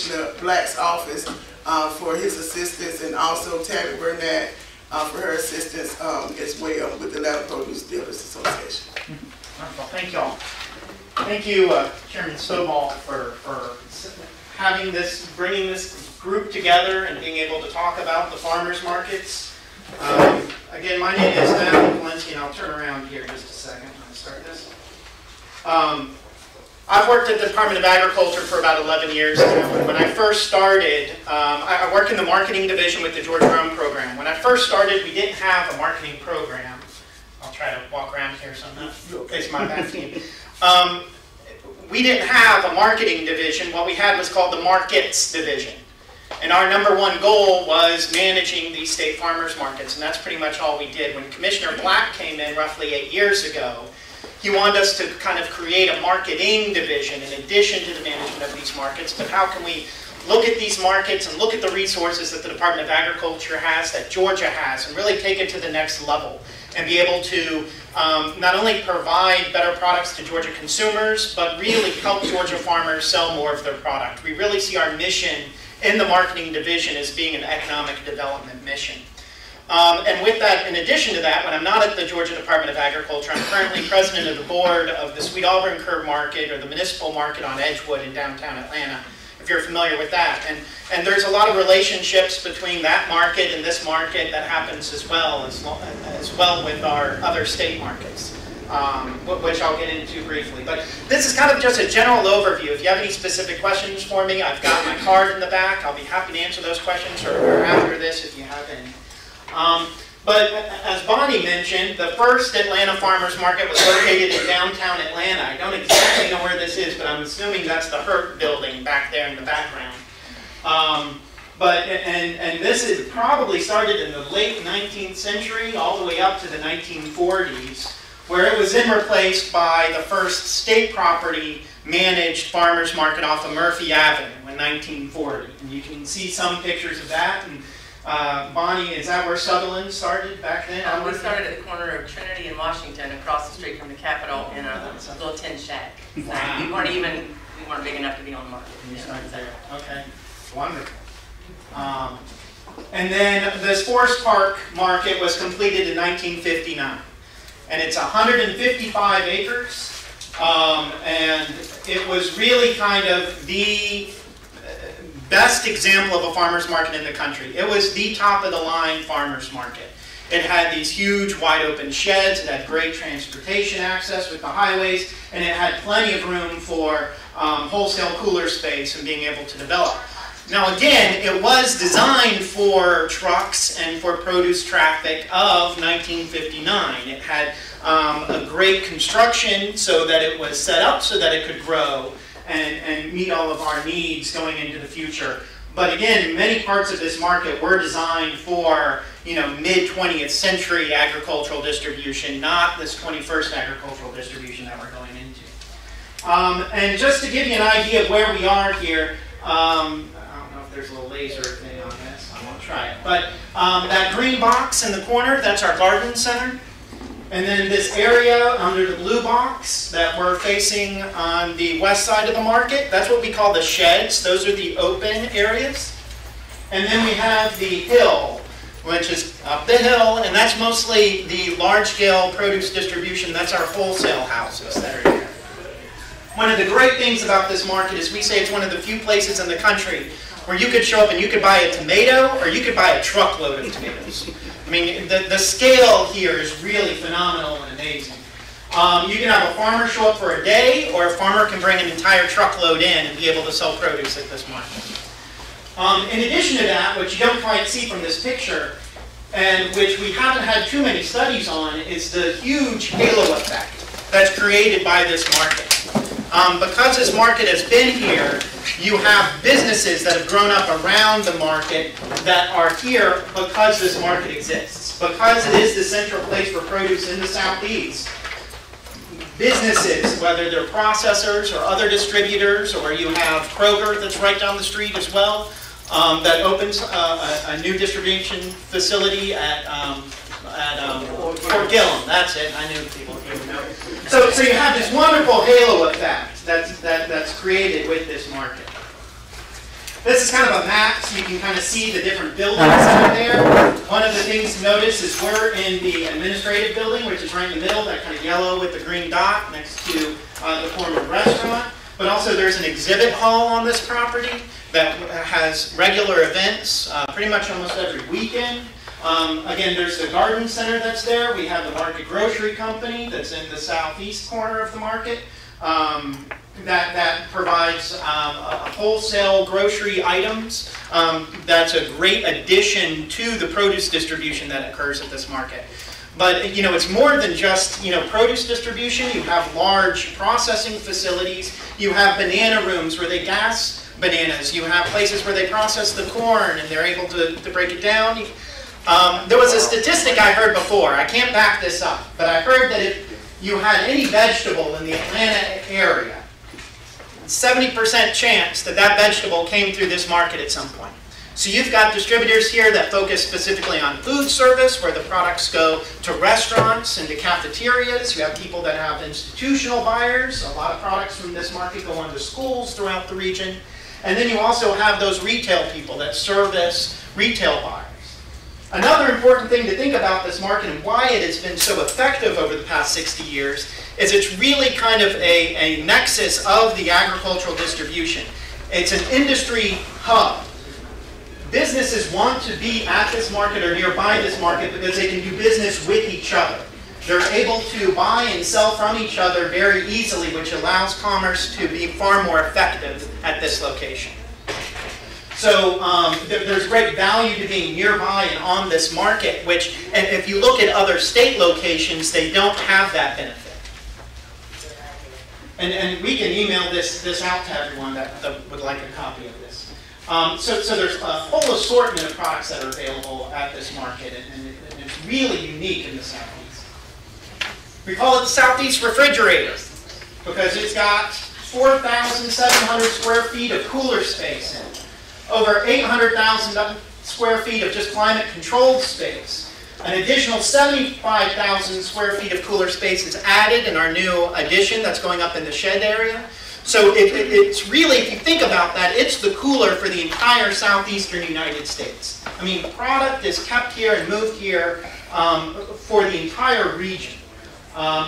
Commissioner Black's office for his assistance, and also Tammy Burnett for her assistance as well with the Atlanta Produce Dealers Association. Wonderful. Thank you all. Thank you, Chairman Stovall, for having this, bringing this group together and being able to talk about the farmers markets. Again, my name is Matthew Walensky, and I'll turn around here just a second when I start this. I've worked at the Department of Agriculture for about 11 years now. And when I first started, I work in the marketing division with the George Rome program. When I first started, we didn't have a marketing program. I'll try to walk around here so I'm not facing my back to you. We didn't have a marketing division. What we had was called the markets division. And our #1 goal was managing these state farmers markets, and that's pretty much all we did. When Commissioner Black came in roughly 8 years ago, he wanted us to kind of create a marketing division in addition to the management of these markets. But how can we look at these markets and look at the resources that the Department of Agriculture has, that Georgia has, and really take it to the next level and be able to not only provide better products to Georgia consumers, but really help Georgia farmers sell more of their product. We really see our mission in the marketing division as being an economic development mission. And with that, in addition to that, when I'm not at the Georgia Department of Agriculture, I'm currently president of the board of the Sweet Auburn Curb Market, or the municipal market on Edgewood in downtown Atlanta, if you're familiar with that. And there's a lot of relationships between that market and this market that happens as well with our other state markets, which I'll get into briefly. But this is kind of just a general overview. If you have any specific questions for me, I've got my card in the back. I'll be happy to answer those questions, or after this if you have any. But as Bonnie mentioned, the first Atlanta Farmers Market was located in downtown Atlanta. I don't exactly know where this is, but I'm assuming that's the Hurt building back there in the background. And this is probably started in the late 19th century all the way up to the 1940s, where it was then replaced by the first state property managed farmers market off of Murphy Avenue in 1940. And you can see some pictures of that. And Bonnie, is that where Sutherland started back then? We started at the corner of Trinity and Washington, across the street from the Capitol, in a little tin shack. Wow. We weren't big enough to be on the market. You started there. Okay, wonderful. And then this Forest Park market was completed in 1959, and it's 155 acres, and it was really kind of the best example of a farmer's market in the country. It was the top-of-the-line farmer's market. It had these huge, wide-open sheds. It had great transportation access with the highways, and it had plenty of room for wholesale cooler space and being able to develop. Now, again, it was designed for trucks and for produce traffic of 1959. It had a great construction so that it was set up so that it could grow and meet all of our needs going into the future. But again, many parts of this market were designed for, mid-20th century agricultural distribution, not this 21st agricultural distribution that we're going into. And just to give you an idea of where we are here, I don't know if there's a little laser thing on this. I won't try it. But that green box in the corner, that's our garden center. And then this area under the blue box that we're facing on the west side of the market, that's what we call the sheds. Those are the open areas. And then we have the hill, which is up the hill, and that's mostly the large-scale produce distribution. That's our wholesale houses that are here. One of the great things about this market is we say it's one of the few places in the country where you could show up and you could buy a tomato or you could buy a truckload of tomatoes. I mean, the scale here is really phenomenal and amazing. You can have a farmer show up for a day, or a farmer can bring an entire truckload in and be able to sell produce at this market. In addition to that, what you don't quite see from this picture, and which we haven't had too many studies on, is the huge halo effect that's created by this market. Because this market has been here, you have businesses that have grown up around the market that are here because this market exists. Because it is the central place for produce in the Southeast, businesses, whether they're processors or other distributors, or you have Kroger that's right down the street as well, that opens a new distribution facility at Fort Gillum. That's it. I knew people would know. So you have this wonderful halo effect that's created with this market. This is kind of a map, so you can kind of see the different buildings that are there. One of the things to notice is we're in the administrative building, which is right in the middle, that kind of yellow with the green dot next to the former restaurant. But also there's an exhibit hall on this property that has regular events pretty much almost every weekend. Again, there's the garden center that's there. We have the Market Grocery Company that's in the southeast corner of the market. That provides wholesale grocery items. That's a great addition to the produce distribution that occurs at this market. But it's more than just produce distribution. You have large processing facilities. You have banana rooms where they gas bananas. You have places where they process the corn and they're able to break it down. There was a statistic I heard before. I can't back this up, but I heard that if you had any vegetable in the Atlanta area, 70% chance that that vegetable came through this market at some point. So you've got distributors here that focus specifically on food service, where the products go to restaurants and to cafeterias. You have people that have institutional buyers. A lot of products from this market go on to schools throughout the region. And then you also have those retail people that service retail buyers. Another important thing to think about this market and why it has been so effective over the past 60 years is it's really kind of a nexus of the agricultural distribution. It's an industry hub. Businesses want to be at this market or nearby this market because they can do business with each other. They're able to buy and sell from each other very easily, which allows commerce to be far more effective at this location. So there's great value to being nearby and on this market, which, and if you look at other state locations, they don't have that benefit. And we can email this out to everyone that would like a copy of this. So there's a whole assortment of products that are available at this market, and it's really unique in the Southeast. We call it the Southeast Refrigerator because it's got 4,700 square feet of cooler space in it. Over 800,000 square feet of just climate-controlled space. An additional 75,000 square feet of cooler space is added in our new addition that's going up in the shed area. So it's really, if you think about that, it's the cooler for the entire southeastern United States. I mean, product is kept here and moved here for the entire region.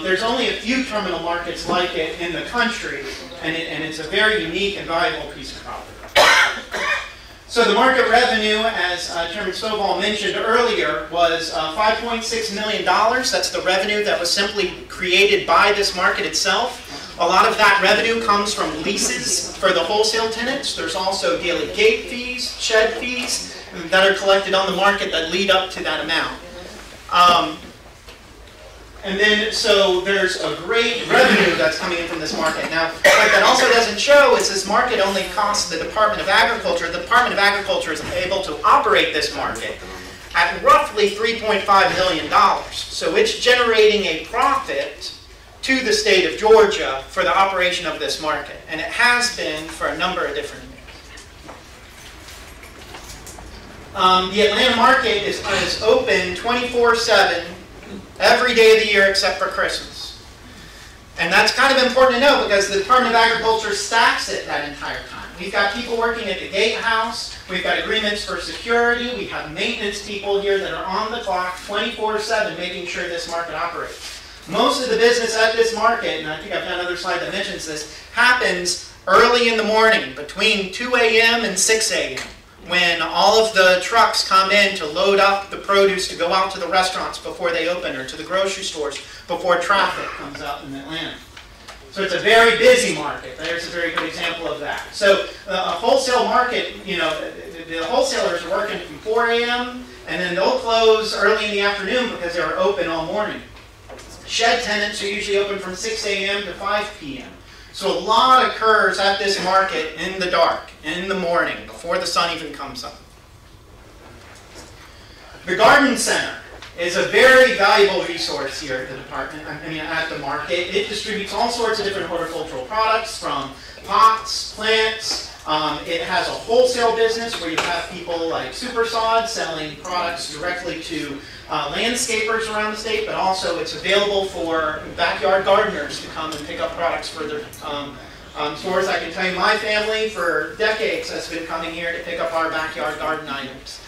There's only a few terminal markets like it in the country, and it's a very unique and valuable piece of property. So the market revenue, as Chairman Stovall mentioned earlier, was $5.6 million. That's the revenue that was simply created by this market itself. A lot of that revenue comes from leases for the wholesale tenants. There's also daily gate fees, shed fees that are collected on the market that lead up to that amount. And then, so there's a great revenue that's coming in from this market. Now, what that also doesn't show is this market only costs the Department of Agriculture. The Department of Agriculture is able to operate this market at roughly $3.5 million. So it's generating a profit to the state of Georgia for the operation of this market. And it has been for a number of different years. The Atlanta market is open 24/7. Every day of the year except for Christmas. And that's kind of important to know because the Department of Agriculture stacks it that entire time. We've got people working at the gatehouse. We've got agreements for security. We have maintenance people here that are on the clock 24/7 making sure this market operates. Most of the business at this market, and I think I've got another slide that mentions this, happens early in the morning between 2 a.m. and 6 a.m. when all of the trucks come in to load up the produce to go out to the restaurants before they open or to the grocery stores before traffic comes out in Atlanta. So it's a very busy market. There's a very good example of that. So a wholesale market, the wholesalers are working from 4 a.m. and then they'll close early in the afternoon because they're open all morning. Shed tenants are usually open from 6 a.m. to 5 p.m. So a lot occurs at this market in the dark, in the morning, before the sun even comes up. The garden center is a very valuable resource here at the department, at the market. It distributes all sorts of different horticultural products from pots, plants. It has a wholesale business where you have people like Supersod selling products directly to landscapers around the state, but also it's available for backyard gardeners to come and pick up products for their Stores, I can tell you, my family for decades has been coming here to pick up our backyard garden items.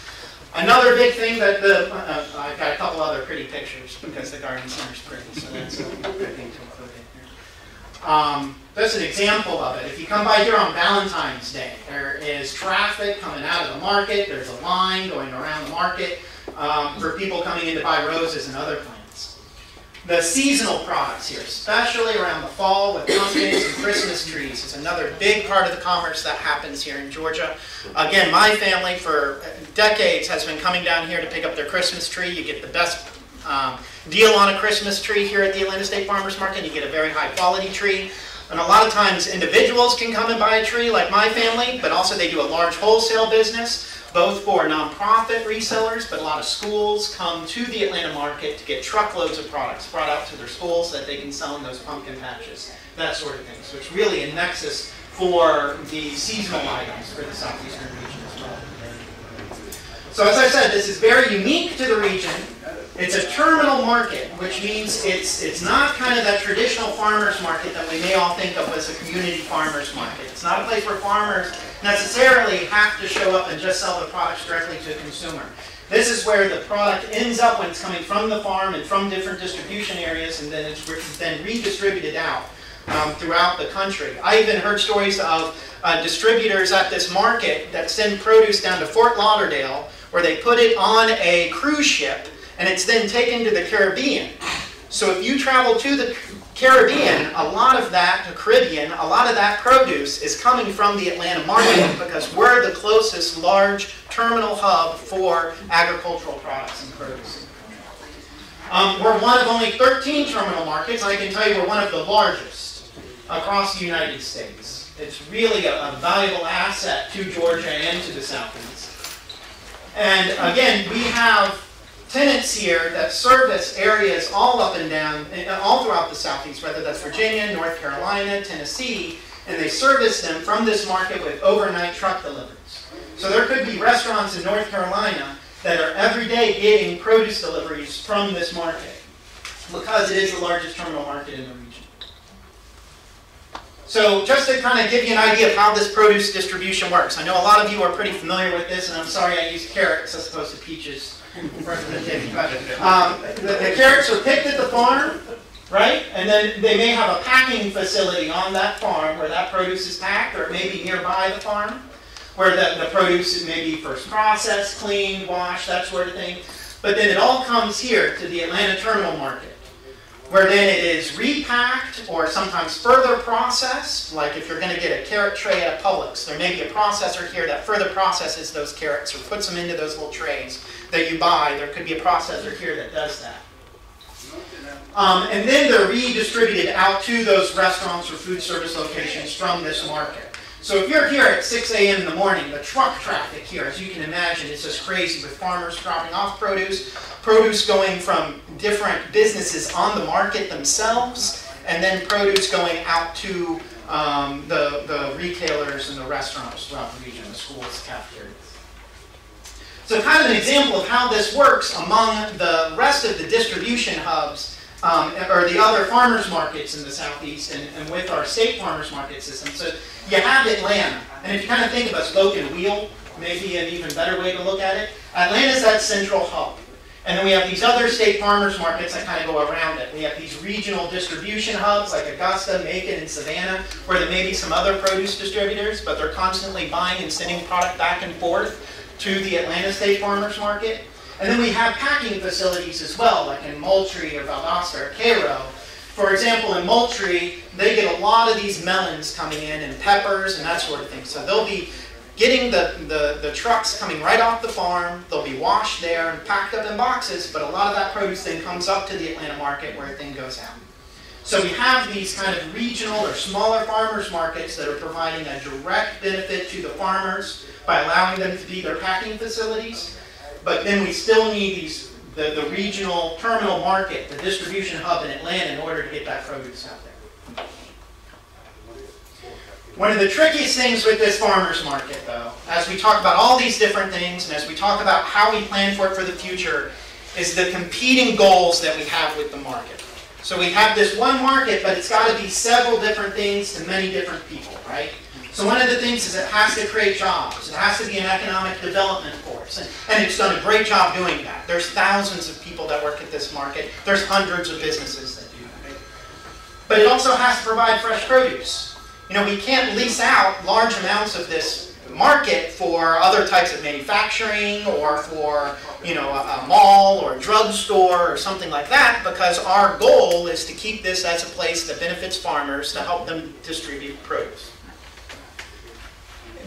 Another big thing that I've got a couple other pretty pictures because the garden center's pretty, so that's a good thing to include in here. That's an example of it. If you come by here on Valentine's Day, there is traffic coming out of the market. There's a line going around the market for people coming in to buy roses and other plants. The seasonal products here, especially around the fall with pumpkins and Christmas trees, is another big part of the commerce that happens here in Georgia. Again, my family for decades has been coming down here to pick up their Christmas tree. You get the best deal on a Christmas tree here at the Atlanta State Farmers Market. You get a very high quality tree. And a lot of times individuals can come and buy a tree like my family, but also they do a large wholesale business, both for nonprofit resellers, but a lot of schools come to the Atlanta market to get truckloads of products brought out to their schools that they can sell in those pumpkin patches, that sort of thing. So it's really a nexus for the seasonal items for the southeastern region as well. So as I said, this is very unique to the region. It's a terminal market, which means it's not kind of that traditional farmers market that we may all think of as a community farmers market. It's not a place where farmers necessarily have to show up and just sell the products directly to a consumer. This is where the product ends up when it's coming from the farm and from different distribution areas, and then it's then redistributed out throughout the country. I even heard stories of distributors at this market that send produce down to Fort Lauderdale, where they put it on a cruise ship, and it's then taken to the Caribbean. So if you travel to the Caribbean, a lot of that produce is coming from the Atlanta market because we're the closest large terminal hub for agricultural products and produce. We're one of only 13 terminal markets. I can tell you we're one of the largest across the United States. It's really a valuable asset to Georgia and to the Southeast. And again, we have tenants here that service areas all up and down, all throughout the Southeast, whether that's Virginia, North Carolina, Tennessee, and they service them from this market with overnight truck deliveries. So there could be restaurants in North Carolina that are every day getting produce deliveries from this market because it is the largest terminal market in the region. So just to kind of give you an idea of how this produce distribution works, I know a lot of you are pretty familiar with this, and I'm sorry I used carrots as opposed to peaches. The carrots are picked at the farm, right? And then they may have a packing facility on that farm where that produce is packed, or it may be nearby the farm, where the produce may be first processed, cleaned, washed, that sort of thing. But then it all comes here to the Atlanta terminal market, where then it is repacked or sometimes further processed. Like if you're going to get a carrot tray at a Publix, there may be a processor here that further processes those carrots or puts them into those little trays that you buy. There could be a processor here that does that. And then they're redistributed out to those restaurants or food service locations from this market. So if you're here at 6 a.m. in the morning, the truck traffic here, as you can imagine, is just crazy with farmers dropping off produce going from different businesses on the market themselves, and then produce going out to the retailers and the restaurants throughout the region, the schools, cafeterias. So kind of an example of how this works among the rest of the distribution hubs or the other farmers markets in the Southeast and with our state farmers market system. So you have Atlanta, and if you kind of think of a spoke and wheel, maybe an even better way to look at it, Atlanta's that central hub. And then we have these other state farmers markets that kind of go around it. We have these regional distribution hubs like Augusta, Macon, and Savannah, where there may be some other produce distributors, but they're constantly buying and sending product back and forth to the Atlanta State Farmers Market. And then we have packing facilities as well, like in Moultrie or Valdosta or Cairo. For example, in Moultrie, they get a lot of these melons coming in and peppers and that sort of thing. So they'll be getting the trucks coming right off the farm. They'll be washed there and packed up in boxes, but a lot of that produce then comes up to the Atlanta market where it then goes out. So we have these kind of regional or smaller farmers markets that are providing a direct benefit to the farmers by allowing them to be their packing facilities. But then we still need the regional terminal market, the distribution hub in Atlanta, in order to get that produce out there. One of the trickiest things with this farmers market, though, as we talk about all these different things and as we talk about how we plan for it for the future, is the competing goals that we have with the market. So we have this one market, but it's got to be several different things to many different people, right? So one of the things is it has to create jobs. It has to be an economic development force. And it's done a great job doing that. There's thousands of people that work at this market. There's hundreds of businesses that do that. But it also has to provide fresh produce. You know, we can't lease out large amounts of this market for other types of manufacturing or for, you know, a mall or a drugstore or something like that, because our goal is to keep this as a place that benefits farmers to help them distribute produce.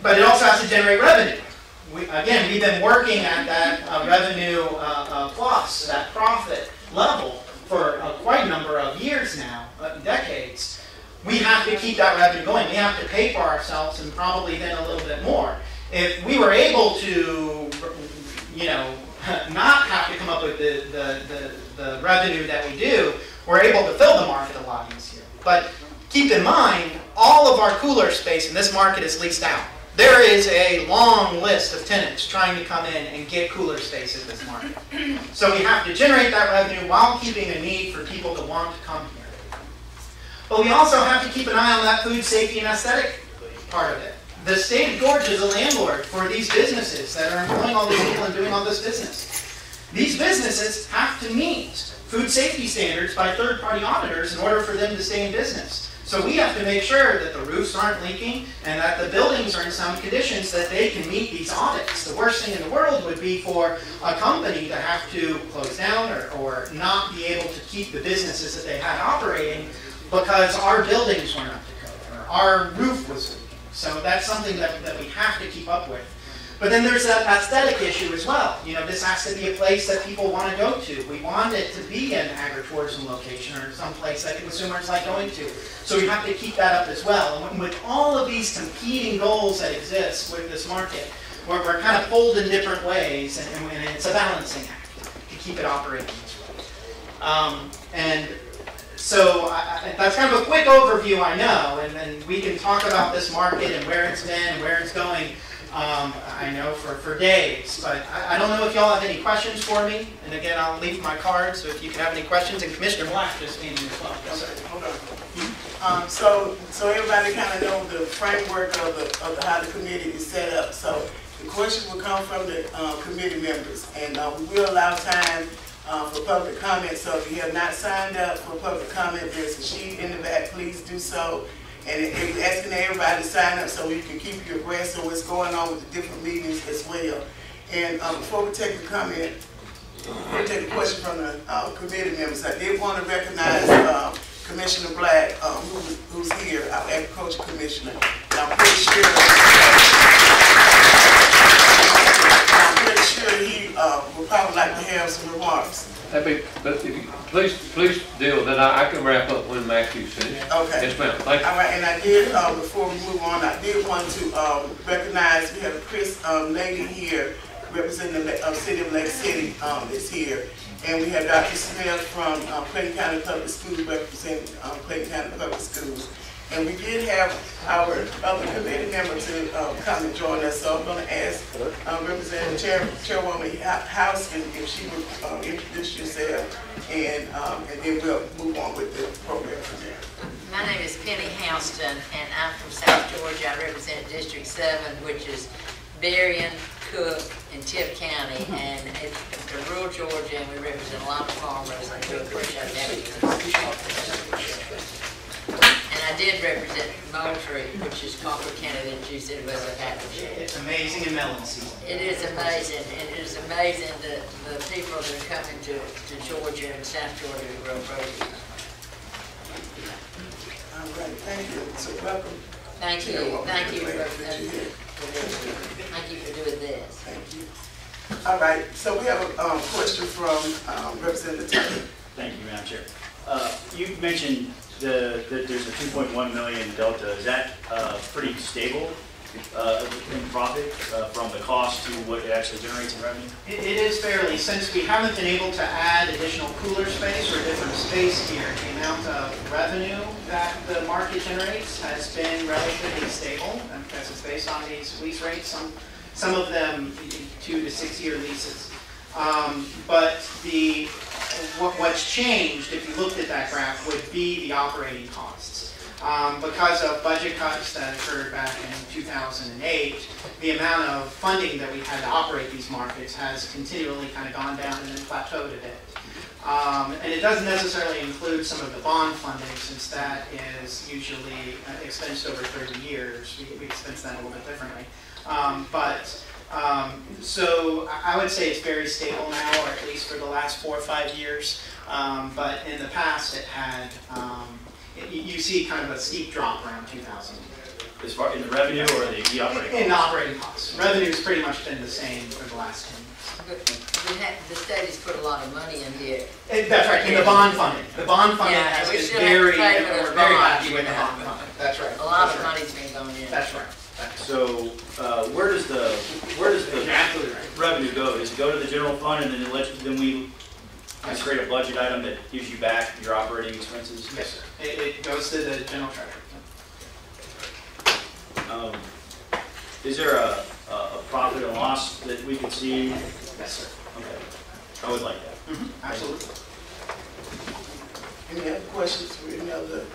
But it also has to generate revenue. Again, we've been working at that revenue plus, that profit level for quite a number of years now, decades. We have to keep that revenue going. We have to pay for ourselves and probably then a little bit more. If we were able to, you know, not have to come up with the revenue that we do, we're able to fill the market a lot easier. But keep in mind, all of our cooler space in this market is leased out. There is a long list of tenants trying to come in and get cooler space in this market. So we have to generate that revenue while keeping a need for people to want to come here. But we also have to keep an eye on that food safety and aesthetic part of it. The state of Georgia is a landlord for these businesses that are employing all these people and doing all this business. These businesses have to meet food safety standards by third-party auditors in order for them to stay in business. So we have to make sure that the roofs aren't leaking and that the buildings are in sound conditions that they can meet these audits. The worst thing in the world would be for a company to have to close down or not be able to keep the businesses that they had operating because our buildings weren't up to code or our roof was leaking. So that's something that we have to keep up with. But then there's that aesthetic issue as well. You know, this has to be a place that people want to go to. We want it to be an agritourism location or some place that consumers like going to. So we have to keep that up as well. And with all of these competing goals that exist with this market, we're kind of pulled in different ways, and it's a balancing act to keep it operating this way. So that's kind of a quick overview, I know, and we can talk about this market and where it's been and where it's going. I know for days, but I don't know if y'all have any questions for me. And again, I'll leave my card, so if you can have any questions. And Commissioner Black just came in as well. Hold on. So everybody kind of know the framework of how the committee is set up. So the questions will come from the committee members, and we will allow time for public comment. So if you have not signed up for public comment, there's a sheet in the back. Please do so. And it's asking everybody to sign up so we can keep you abreast of what's going on with the different meetings as well. And before we take a comment, we'll take a question from the committee members. I did want to recognize Commissioner Black, who's here, our Agriculture Commissioner. And I'm pretty sure he would probably like to have some remarks. But if you, please deal, then I can wrap up when Matthew's finished. Okay. Yes, ma'am. Thank you. All right, and I did, before we move on, I did want to recognize, we have Chris lady here, representing the city of Lake City is here. And we have Dr. Smith from Clayton County Public Schools representing Clayton County Public Schools. And we did have our other committee member to come and join us. So I'm going to ask Representative Chairwoman House if she would introduce yourself, and then we'll move on with the program from there. My name is Penny Houston, and I'm from South Georgia. I represent District 7, which is Berrien, Cook, and Tift County, and it's rural Georgia, and we represent a lot of farmers, and we appreciate that. And I did represent Moultrie, which is Concord County, that you said was a happy. It's amazing in melon season. It is amazing, and it is amazing that the people that are coming to Georgia and South Georgia to grow produce. All right, thank you. So welcome. Thank you. Thank you for doing this. Thank you. All right, so we have a question from Representative Tucker. Thank you, Madam Chair. You mentioned that there's a 2.1 million delta. Is that pretty stable in profit from the cost to what it actually generates in revenue? It is fairly, since we haven't been able to add additional cooler space or different space here, the amount of revenue that the market generates has been relatively stable, and because it's based on these lease rates, some of them 2 to 6 year leases. But the what's changed, if you looked at that graph, would be the operating costs. Because of budget cuts that occurred back in 2008, the amount of funding that we had to operate these markets has continually kind of gone down and then plateaued a bit. And it doesn't necessarily include some of the bond funding, since that is usually expensed over 30 years. We expense that a little bit differently. So I would say it's very stable now, or at least for the last 4 or 5 years. But in the past, it had, you see kind of a steep drop around 2000. As far in the revenue or the operating costs? In the operating costs. Revenue's pretty much been the same for the last 10 years. But the state has put a lot of money in here. That's right, in the bond funding. The bond funding Yeah, has we been still have to very, pay for those we're very bonds, happy with the you know. bond funding. That's right. A lot That's of right. money's been going in. That's right. So where does the You're absolutely right. revenue go? Does it go to the general fund and then we create a budget item that gives you back your operating expenses? Yes, sir. It goes to the general treasury. Is there a profit and loss that we can see? Yes, sir. Okay, I would like that. Absolutely. Any other questions for any other?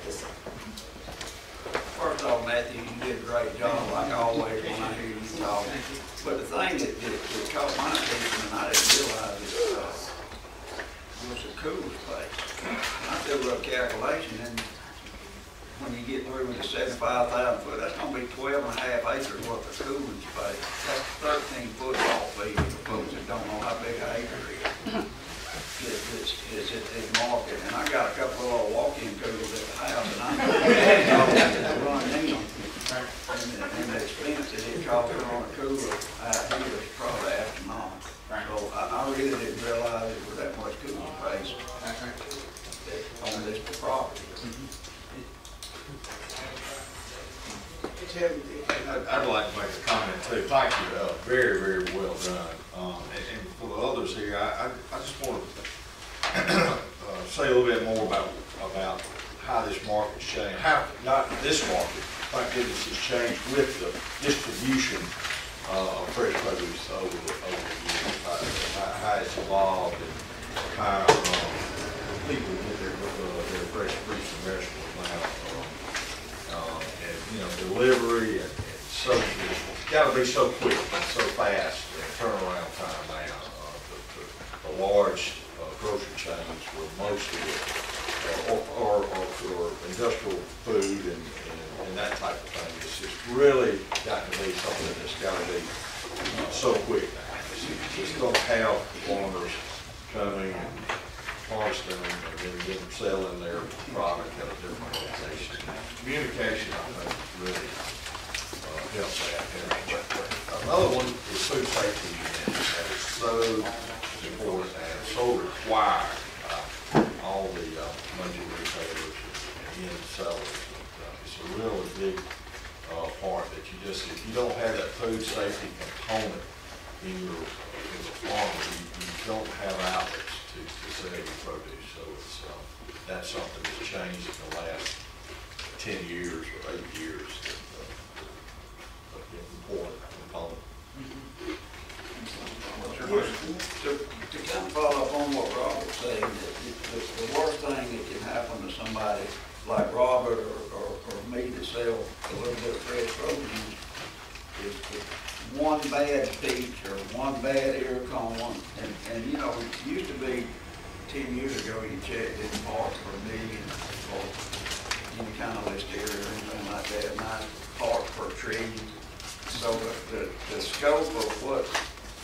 Yes, sir. First off, Matthew, you did a great job, like always, when I hear you talk. But the thing that caught my attention, and I didn't realize it, was the cooler space. I did a little calculation, and when you get through with the 75,000 foot, that's gonna be 12 and a half acres worth of cooling space. That's 13 football fields for folks that don't know how big an acre is. It's market, and I got a couple of little walk-in coolers at the house, and I'm running in them. And the expense that it costs to run a cooler out here is probably astronomical. So I really didn't realize it was that much cooling space on this property. I'd like to make a comment too. Thank you, very, very well done. And for the others here, I just want to say a little bit more about how this market's changed. How, not this market, thank goodness, has changed with the distribution of fresh produce over the years. How it's evolved and how people get their fresh fruits and vegetables now. And you know, delivery and so it's got to be so quick, so fast, and turnaround time now. The large grocery chains were mostly or for industrial food and that type of thing. It's just really got to be something that's got to be so quick now. It's just don't have farmers coming and harvesting and then selling their product at a different location. Communication, I think, really helps that. Another one is food safety. That is so important and so required by all the major retailers and end sellers. It's a really big part that you just, if you don't have that food safety component in your farm, you don't have outlets to sell your produce. So it's that's something that's changed in the last 10 years or 8 years. Important component. To kind of follow up on what Robert was saying, the worst thing that can happen to somebody like Robert or me that sell a little bit of fresh produce is one bad peach or one bad ear corn, and you know, it used to be 10 years ago you checked in parts for $1 million or any kind of listeria or anything like that, not parts per trillion. So the scope of what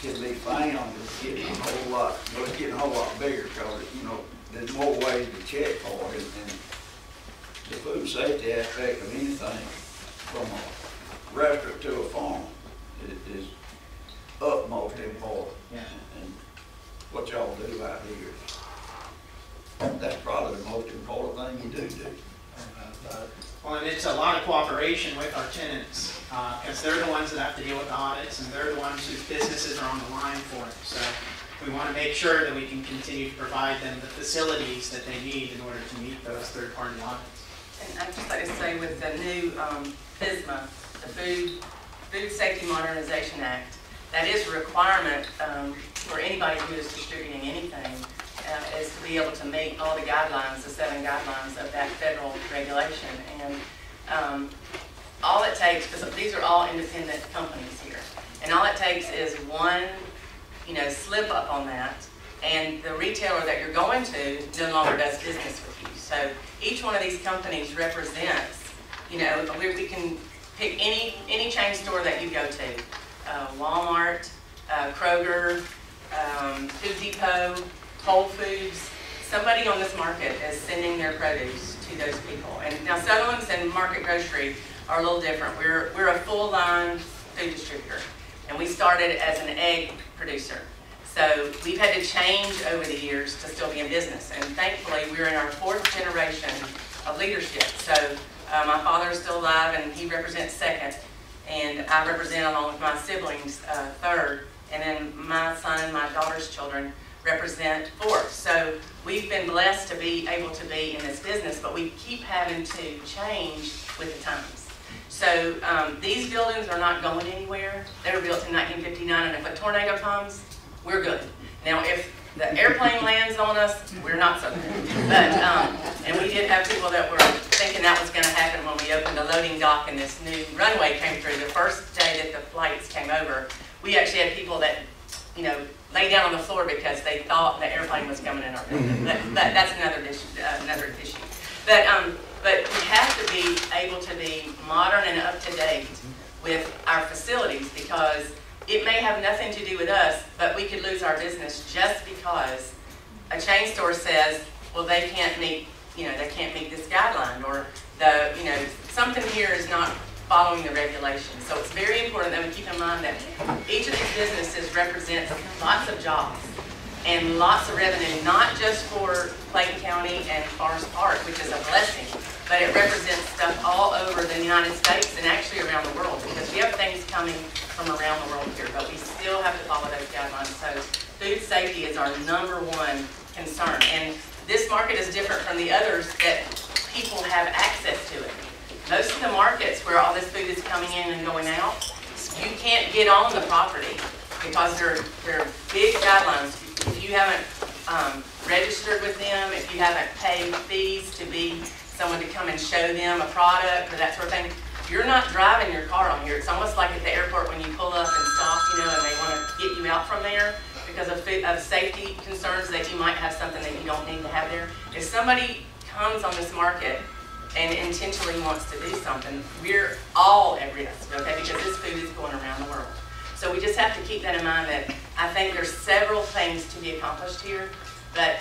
can be found is getting a whole lot, it's getting a whole lot bigger because, you know, there's more ways to check for it, and the food safety aspect of anything from a restaurant to a farm is utmost important. Yeah. And what y'all do out here, that's probably the most important thing you do. Well, and it's a lot of cooperation with our tenants, because they're the ones that have to deal with the audits, and they're the ones whose businesses are on the line for it. So we want to make sure that we can continue to provide them the facilities that they need in order to meet those third-party audits. And I'd just like to say with the new FSMA, the Food Safety Modernization Act, that is a requirement for anybody who is distributing anything. is to be able to meet all the guidelines, the 7 guidelines of that federal regulation. And all it takes, because these are all independent companies here, and all it takes is one, slip up on that, and the retailer that you're going to no longer does business with you. So each one of these companies represents, we can pick any chain store that you go to, Walmart, Kroger, Food Depot, Whole Foods. Somebody on this market is sending their produce to those people. And now Sutherland's and Market Grocery are a little different. We're a full line food distributor, and we started as an egg producer. So we've had to change over the years to still be in business. And thankfully, we're in our 4th generation of leadership. So my father is still alive, and he represents 2nd. And I represent, along with my siblings, 3rd. And then my son and my daughter's children represent 4th. So we've been blessed to be able to be in this business, but we keep having to change with the times. So these buildings are not going anywhere. They were built in 1959, and if a tornado comes, we're good. Now, if the airplane lands on us, we're not so good. But, and we did have people that were thinking that was going to happen when we opened the loading dock and this new runway came through. The first day that the flights came over, we actually had people that, lay down on the floor because they thought the airplane was coming in our building. But that's another issue. But we have to be able to be modern and up to date with our facilities, because it may have nothing to do with us, but we could lose our business just because a chain store says, well, they can't meet, they can't meet this guideline, or something here is not following the regulations. So it's very important that we keep in mind that each of these businesses represents lots of jobs and lots of revenue, not just for Clayton County and Forest Park, which is a blessing, but it represents stuff all over the United States and actually around the world, because we have things coming from around the world here, but we still have to follow those guidelines. So food safety is our #1 concern. And this market is different from the others that people have access to it. Most of the markets where all this food is coming in and going out, you can't get on the property because they're big guidelines. If you haven't registered with them, if you haven't paid fees to be someone to come and show them a product or that sort of thing, you're not driving your car on here. It's almost like at the airport when you pull up and stop, and they want to get you out from there because of safety concerns that you might have something that you don't need to have there. If somebody comes on this market and intentionally wants to do something, we're all at risk, okay, because this food is going around the world. So we just have to keep that in mind, that I think there's several things to be accomplished here, but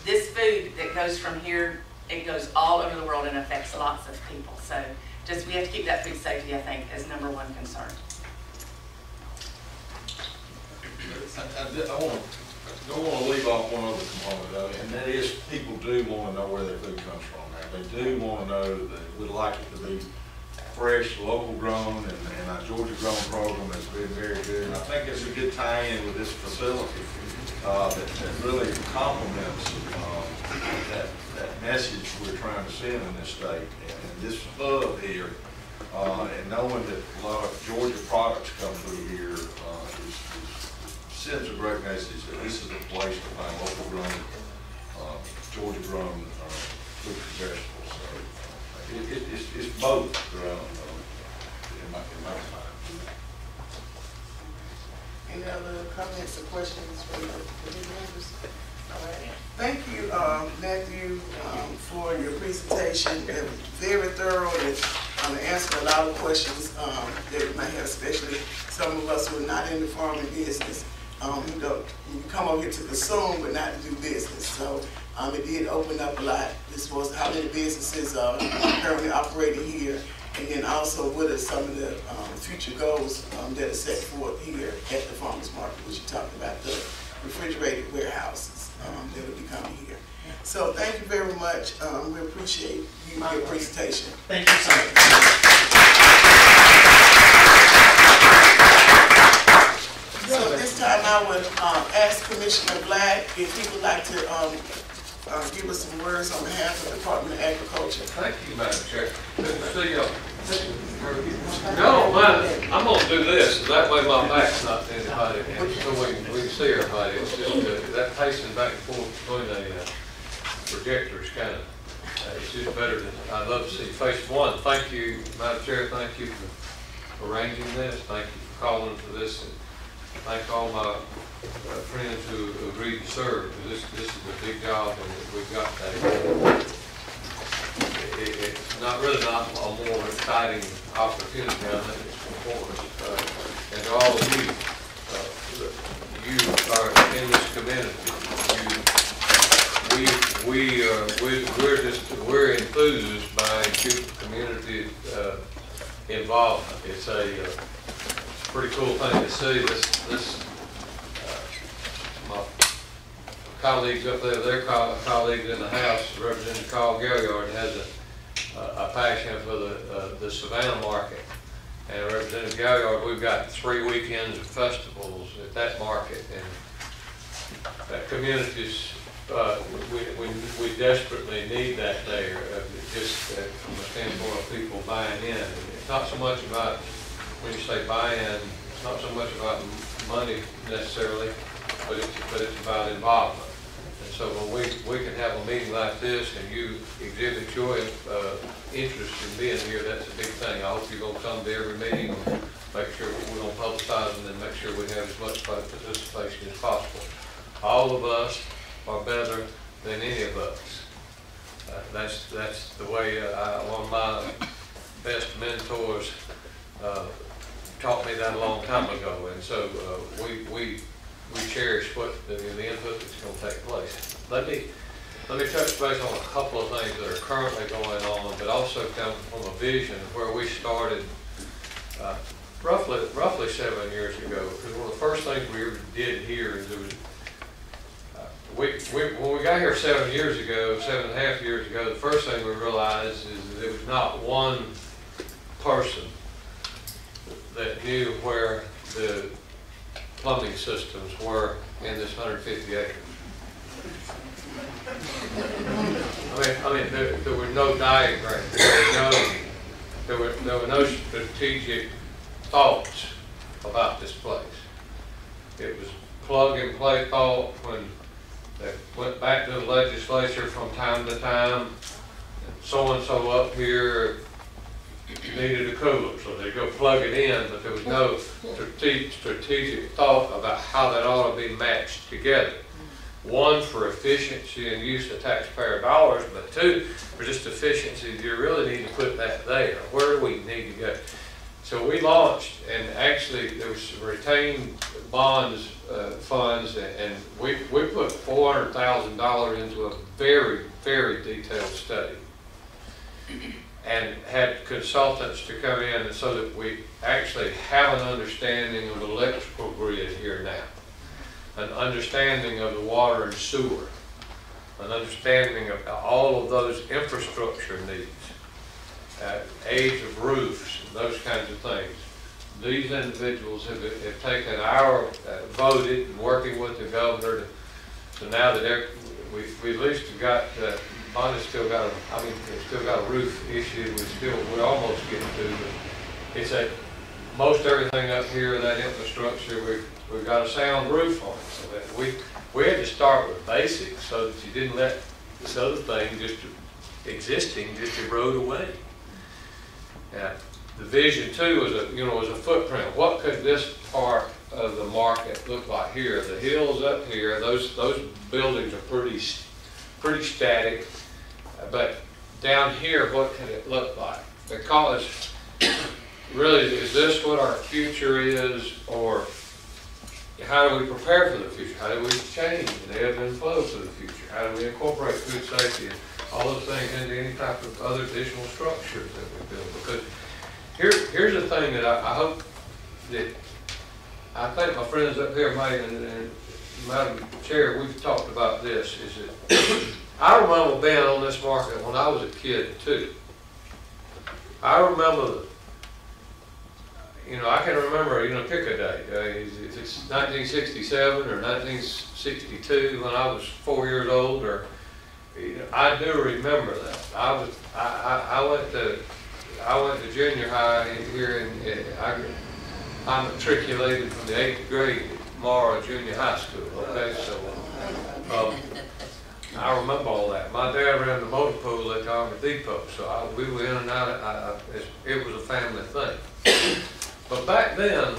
this food that goes from here, it goes all over the world and affects lots of people. So we have to keep that food safety, I think, as #1 concern. I don't want to leave off one other component of it, and that is people do want to know where their food comes from. Now, they do want to know that we'd like it to be fresh, local grown, and our Georgia grown program has been very good. And I think it's a good tie-in with this facility that really complements that message we're trying to send in this state. And this hub here, and knowing that a lot of Georgia products come through here sends a great message that this is a place to find local grown, Georgia grown fruit and vegetables. So it's both grown in my mind. Any other comments or questions from the committee members? All right. Thank you, Matthew, for your presentation. It was very thorough and answered a lot of questions that we might have, especially some of us who are not in the farming business. You come over here to consume, but not to do business. So it did open up a lot as far as how many businesses are currently operating here, and then also what are some of the future goals that are set forth here at the farmers market, which you talked about, the refrigerated warehouses that will be coming here. So thank you very much. We appreciate your presentation. Thank you so much. So at this time, I would ask Commissioner Black if he would like to give us some words on behalf of the Department of Agriculture. Thank you, Madam Chair. Good to see you. No, mine, I'm gonna do this, so that way my back's not to anybody, and so we can see everybody. It's just, that pacing back and forth between the projector is kind of, it's just better than, I'd love to see phase one. Thank you, Madam Chair, thank you for arranging this, thank you for calling for this, and thank all my friends who agreed to serve, because this is a big job, and we've got that. It's not really not a more exciting opportunity, I think it's for us. And to all of you, you are in this community. We're enthused by community involvement. It's a pretty cool thing to see. My colleagues up there, their colleagues in the House, Representative Carl Gaillard has a passion for the Savannah market. And Representative Gaillard, we've got 3 weekends of festivals at that market, and communities, we desperately need that there, just from the standpoint of people buying in. And it's not so much about, when you say buy-in, it's not so much about money necessarily, but it's about involvement. So when we can have a meeting like this and you exhibit your interest in being here, that's a big thing. I hope you're going to come to every meeting and make sure we're going to publicize them and make sure we have as much participation as possible. All of us are better than any of us. That's the way one of my best mentors taught me that a long time ago. And so we cherish what the input that's going to take place. Let me touch base on a couple of things that are currently going on, but also come from a vision of where we started roughly 7 years ago. Because one of the first things we ever did here is when we got here 7 years ago, 7.5 years ago, the first thing we realized is that there was not one person that knew where the plumbing systems were in this 150 acres. I mean, there were no diagrams. There were no strategic thoughts about this place. It was plug and play thought when they went back to the legislature from time to time. So and so up here needed a cooler, so they go plug it in, but there was no strategic thought about how that ought to be matched together. One, for efficiency and use of taxpayer dollars, but two, for just efficiency, you really need to put that there. Where do we need to go? So we launched, and actually there was some retained bonds, funds, and we put $400,000 into a very, very detailed study. And had consultants to come in so that we actually have an understanding of the electrical grid here now, an understanding of the water and sewer, an understanding of all of those infrastructure needs, age of roofs, and those kinds of things. These individuals have taken our, voted, and working with the governor, so now that we at least got, Bonnie's still got a roof issue. We almost get to, but it's most everything up here, that infrastructure, we've got a sound roof on it. So that we had to start with basics so that you didn't let this other thing just erode away. Yeah. The vision too was a footprint. What could this part of the market look like here? The hills up here, those buildings are pretty static. But down here, what can it look like? Because really, is this what our future is, or how do we prepare for the future? How do we change and ebb and flow for the future? How do we incorporate food safety and all those things into any type of other additional structures that we build? Because here's the thing that I hope that I think my friends up here made, and Madam Chair, we've talked about this, is that I remember being on this market when I was a kid too. I remember, I can remember, pick a date. If it's 1967 or 1962 when I was 4 years old, or I do remember that. I went to junior high here I matriculated from the 8th grade at Mara Junior High School, okay, so, I remember all that. My dad ran the motor pool at the Army Depot, so we were in and out, it was a family thing. But back then,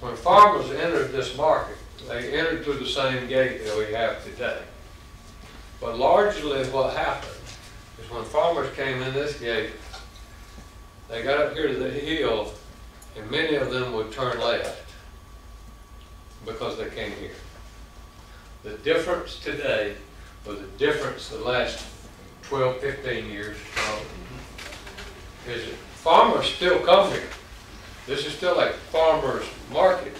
when farmers entered this market, they entered through the same gate that we have today. But largely what happened is when farmers came in this gate, they got up here to the hill, and many of them would turn left because they came here. The difference today, or the difference the last 12, 15 years, is that farmers still come here. This is still a farmer's market,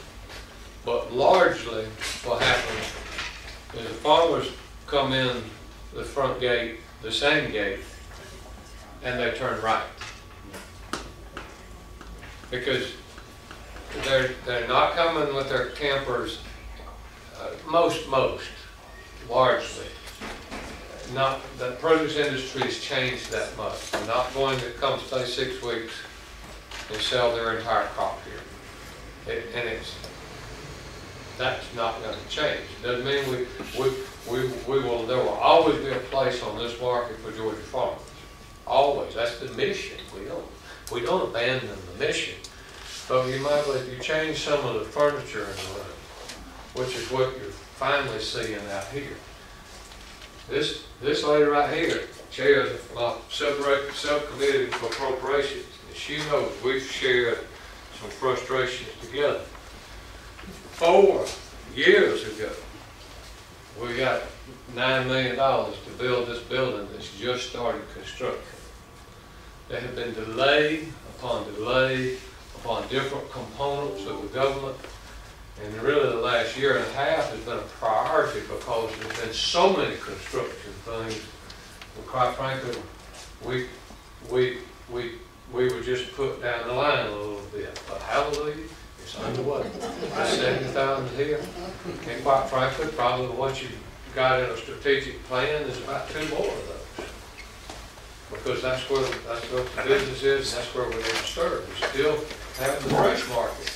but largely what happens is the farmers come in the front gate, the same gate, and they turn right. Because they're not coming with their campers, largely. Not, the produce industry has changed that much. They're not going to come stay 6 weeks and sell their entire crop here. That's not going to change. Doesn't mean there will always be a place on this market for Georgia farmers. Always. That's the mission. We don't abandon the mission. But you might, if you change some of the furniture in the room, which is what you're finally seeing out here. This lady right here chairs my subcommittee for appropriations. And she knows we've shared some frustrations together. 4 years ago, we got $9 million to build this building that's just started construction. There have been delay upon delay upon different components of the government, and really the last year and a half has been a priority because there's been so many construction things. And quite frankly, we were just put down the line a little bit. But hallelujah, it's underway. There's 70,000 here, and quite frankly, probably what you got in a strategic plan is about 2 more of those. Because that's what the business is, and that's where we're going to serve. We still have the fresh market,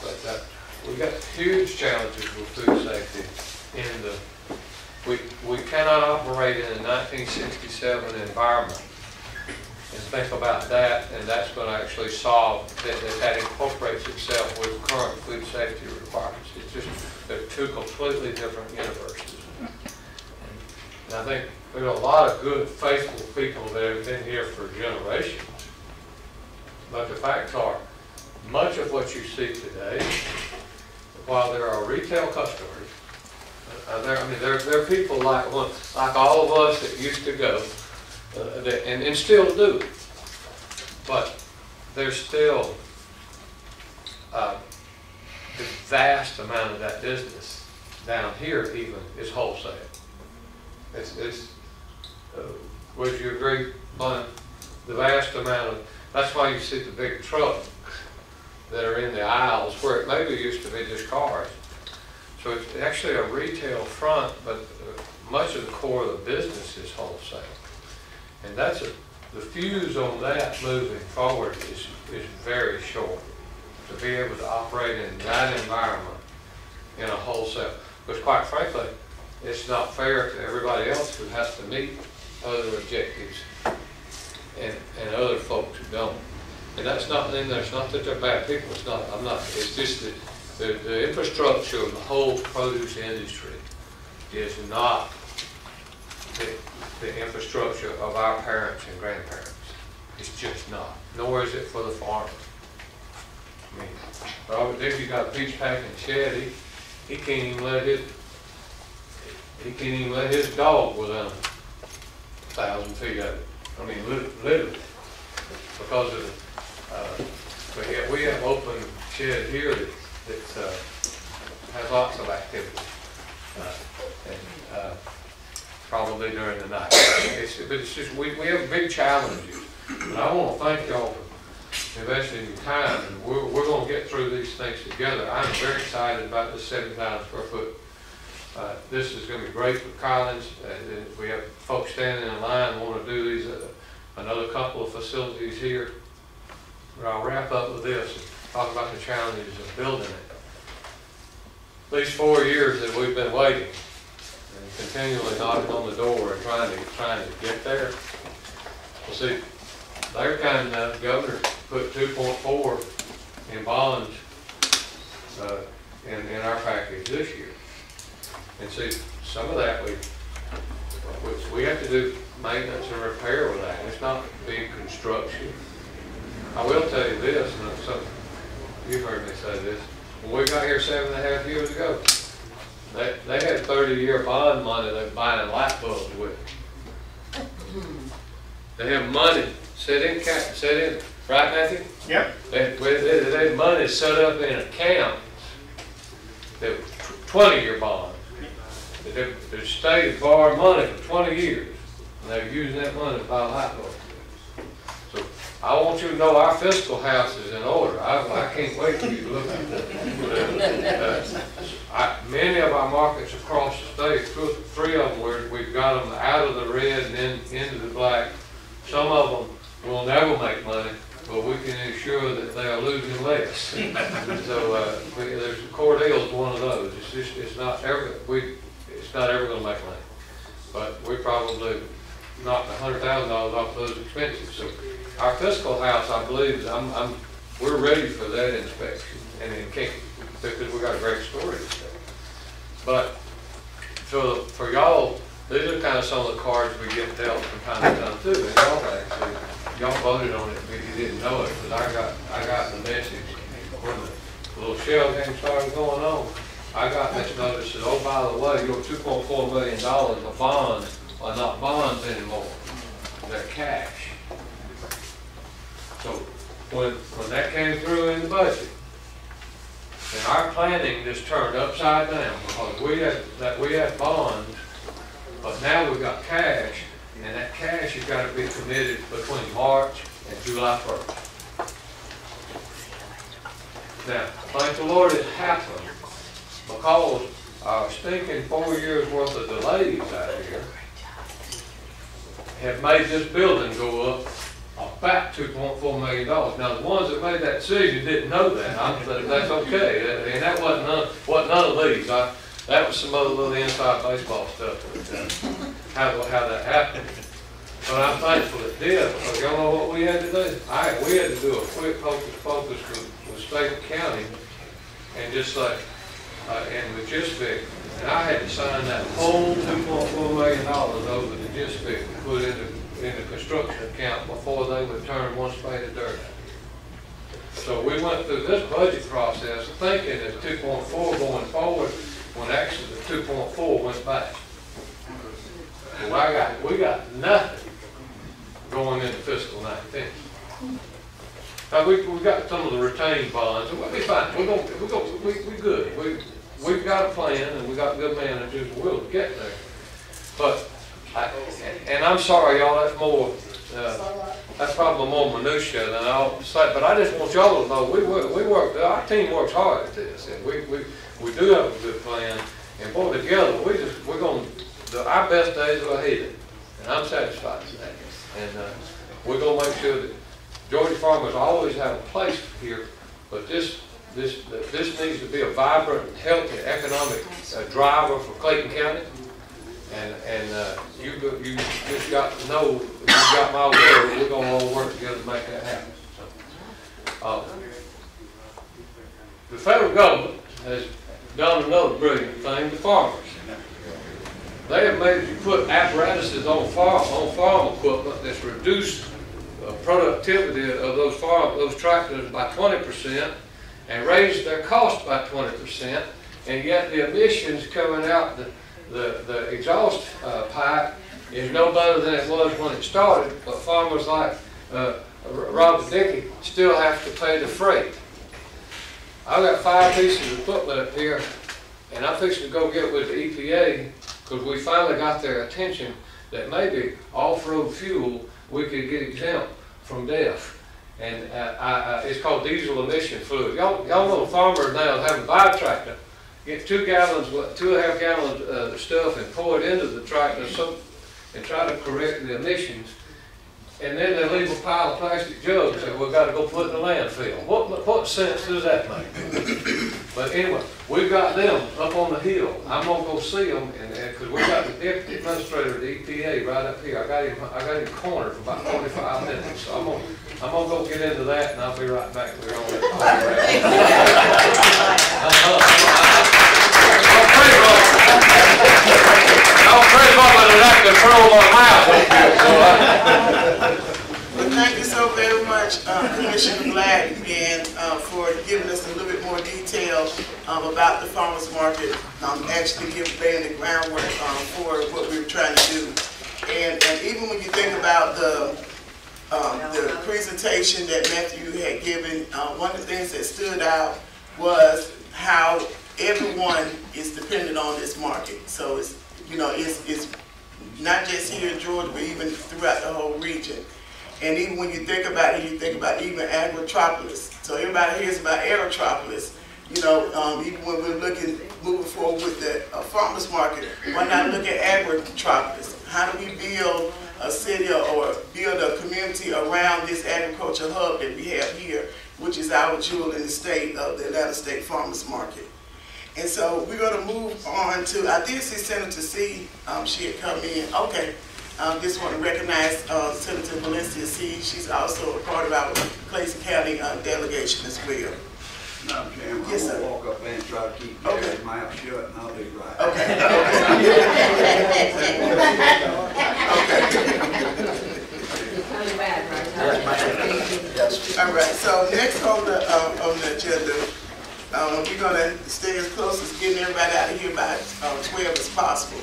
but we've got huge challenges with food safety. We cannot operate in a 1967 environment and think about that, and that's going to actually solve that incorporates itself with current food safety requirements. It's just they're 2 completely different universes. And I think there's a lot of good, faithful people that have been here for generations. But the facts are, much of what you see today, while there are retail customers, there are people like all of us that used to go, and still do. But there's still the vast amount of that business down here even is wholesale. Would you agree, Glenn? The vast amount of, that's why you see the big trucks that are in the aisles where it maybe used to be just cars. So it's actually a retail front, but much of the core of the business is wholesale. And that's the fuse on that moving forward is very short. To be able to operate in that environment in a wholesale, because quite frankly, it's not fair to everybody else who has to meet other objectives and other folks who don't. And that's not that they're bad people. It's not. I'm not. It's just that the infrastructure of the whole produce industry is not the infrastructure of our parents and grandparents. It's just not. Nor is it for the farmer. I mean, Robert Dickie got a peach packing shed. He can't even let his dog within 1,000 feet of it. I mean, literally, because of we have open shed here that has lots of activity, and probably during the night. But it's just we have big challenges. And I want to thank y'all for investing your time, and we're going to get through these things together. I'm very excited about this 70,000 square foot. This is going to be great for Collins. We have folks standing in line want to do another couple of facilities here. But I'll wrap up with this and talk about the challenges of building it. These 4 years that we've been waiting and continually knocking on the door and trying to get there. Well, see, they're kind enough, the governor put 2.4 in bonds in our package this year. And see, some of that we have to do maintenance and repair with that. It's not big construction. I will tell you this, and you've heard me say this. When we got here 7.5 years ago, they had 30-year bond money they were buying light bulbs with. They have money set in, right, Matthew? Yep. They had money set up in accounts that were 20-year bonds. The state had borrowed money for 20 years, and they were using that money to buy light bulbs. So I want you to know our fiscal house is in order. I can't wait for you to look at that. Many of our markets across the state, 2 or 3 of them, where we've got them out of the red and then into the black. Some of them will never make money, but we can ensure that they are losing less. So there's Cordell's one of those. It's not ever going to make money, but we probably knocked $100,000 off those expenses. So our fiscal house, I believe, we're ready for that inspection, and it can't, because we got a great story to tell. But for y'all, these are kind of some of the cards we get dealt from time to time too. And y'all voted on it, but you didn't know it. But I got the message when the little shell game started going on. I got this notice that, oh, by the way, your $2.4 million of bonds are not bonds anymore. They're cash. So when that came through in the budget, and our planning just turned upside down because we had bonds, but now we've got cash, and that cash has got to be committed between March and July 1st. Now, thank the Lord it happened, because our stinking 4 years worth of delays out here have made this building go up about $2.4 million. Now, the ones that made that decision didn't know that. That's okay. And that wasn't none of these. That was some other little inside baseball stuff. How that happened. But I'm thankful it did, because y'all know what we had to do? We had to do a quick focus with state and county, and just say, and with GISPIC, and I had to sign that whole $2.4 million over to GISPIC and put in the construction account before they would turn one spade of dirt. So we went through this budget process thinking that 2.4 going forward, when actually the 2.4 went back. Well, we got nothing going into fiscal 19. Now we got some of the retained bonds, and we'll be fine. We're good. We've got a plan, and we got good managers, and we'll get there. But and I'm sorry, y'all. That's probably more minutia than I'll say. But I just want y'all to know our team works hard at this, and we do have a good plan. And boy, together we're going. Our best days are ahead, and I'm satisfied with that. And we're going to make sure that Georgia farmers always have a place here, but this needs to be a vibrant and healthy economic driver for Clayton County. And you just got to know, if you got my word, we're going to all work together to make that happen. So, the federal government has done another brilliant thing to farmers. They have made you put apparatuses on farm equipment that's reduced productivity of those tractors by 20% and raised their cost by 20%, and yet the emissions coming out the exhaust pipe is no better than it was when it started, but farmers like Robert Dickey still have to pay the freight. I've got 5 pieces of equipment up here, and I'm fixing to go get with the EPA, because we finally got their attention that maybe off-road fuel we could get exempt from DEF. And it's called diesel emission fluid. Y'all know the farmer now having to buy a tractor, get 2.5 gallons of stuff and pour it into the tractor and try to correct the emissions. and then they leave a pile of plastic jugs that we've got to go put in the landfill. What sense does that make? But anyway, we've got them up on the hill. I'm gonna go see them, and because we got the deputy administrator of the EPA right up here. I got him cornered for about 45 minutes. So I'm gonna go get into that, and I'll be right back. We're on that. I'm afraid of that control my mouth. Well, thank you so very much, Commissioner Black, and for giving us a little bit more detail about the farmers market. Actually laying the groundwork for what we're trying to do. And even when you think about the presentation that Matthew had given, one of the things that stood out was how everyone is dependent on this market. So it's, you know, it's not just here in Georgia, but even throughout the whole region. And even when you think about it, you think about even Agritropolis. So everybody hears about Aerotropolis. You know, even when we're moving forward with the farmers market, why not look at Agritropolis? How do we build a city or build a community around this agriculture hub that we have here, which is our jewel in the state of the Atlanta State Farmers Market? And so we're going to move on to, I did see Senator C, she had come in. Okay, just want to recognize Senator Valencia C. She's also a part of our Clayton County delegation as well. Madam Chairman, Yes, I'm sir. gonna walk up there and try to keep Okay. Mary's mouth shut, and I'll be right. Okay. All right, so next on the agenda, we're gonna stay as close as getting everybody out of here by 12 as possible.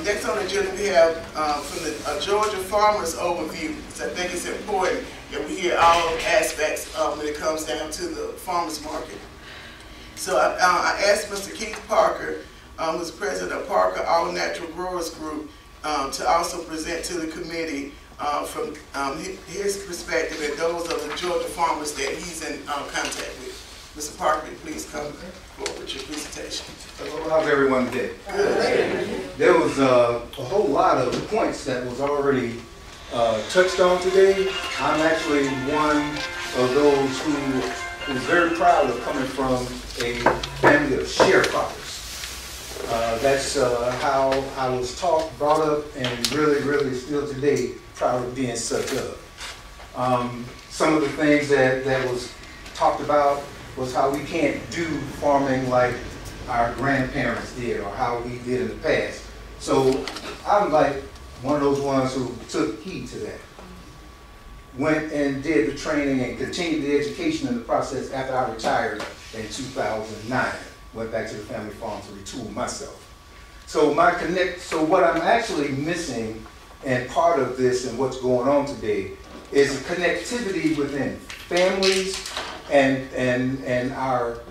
Next on the agenda, we have from the Georgia Farmers Overview. So I think it's important that we hear all aspects when it comes down to the farmers market. So I asked Mr. Keith Parker, who's president of Parker All Natural Growers Group, to also present to the committee from his perspective and those of the Georgia farmers that he's in contact with. Mr. Parker, please come forward with your presentation. Hello, how's everyone today? Good. There was a whole lot of points that was already touched on today. I'm actually one of those who is very proud of coming from a family of sharecroppers. That's how I was taught, brought up, and really still today proud of being such of. Some of the things that was talked about was how we can't do farming like our grandparents did or how we did in the past. So I'm like one of those ones who took heed to that. Went and did the training and continued the education in the process after I retired in 2009. Went back to the family farm to retool myself. So so what I'm actually missing and part of this and what's going on today is a connectivity within families and our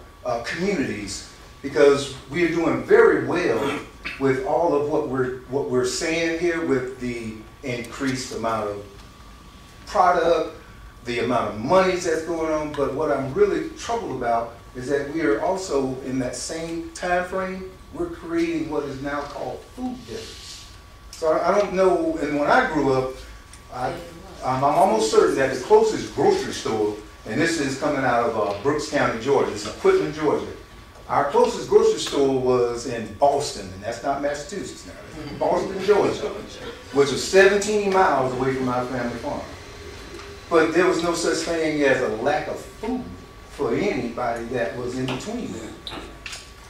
communities, because we are doing very well with all of what we're saying here with the increased amount of product, the amount of monies that's going on. But what I'm really troubled about is that we are also in that same time frame, we're creating what is now called food deserts. So I don't know, and when I grew up, I'm almost certain that the closest grocery store, and this is coming out of Brooks County, Georgia, it's Quitman, Georgia. Our closest grocery store was in Boston, and that's not Massachusetts now, it's in Boston, Georgia, which was 17 miles away from our family farm. But there was no such thing as a lack of food for anybody that was in between them.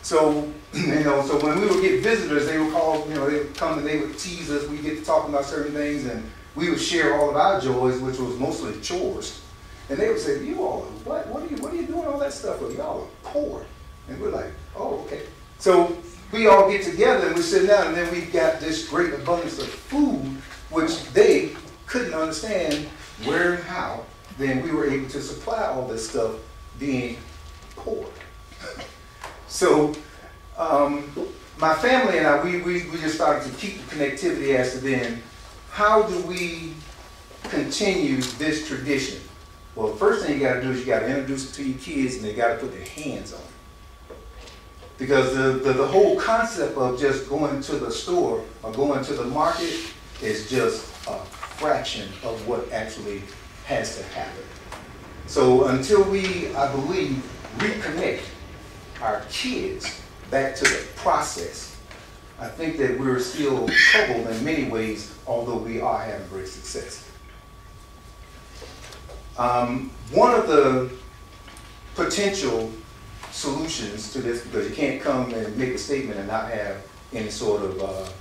So, so when we would get visitors, they would call, they would come and they would tease us, we'd get to talking about certain things, and we would share all of our joys, which was mostly chores. And they would say, you all, what are you doing all that stuff for? Y'all are poor. And we're like, oh, okay. So we all get together and we sit down, and then we got this great abundance of food, which they couldn't understand where and how. Then we were able to supply all this stuff being poor. So my family and I, we just started to keep the connectivity as to then, how do we continue this tradition? Well, the first thing you got to do is you got to introduce it to your kids, and they got to put their hands on it. Because the whole concept of just going to the store or going to the market is just a fraction of what actually has to happen. So until we, I believe, reconnect our kids back to the process, I think that we're still troubled in many ways, although we are having great success. One of the potential solutions to this, because you can't come and make a statement and not have any sort of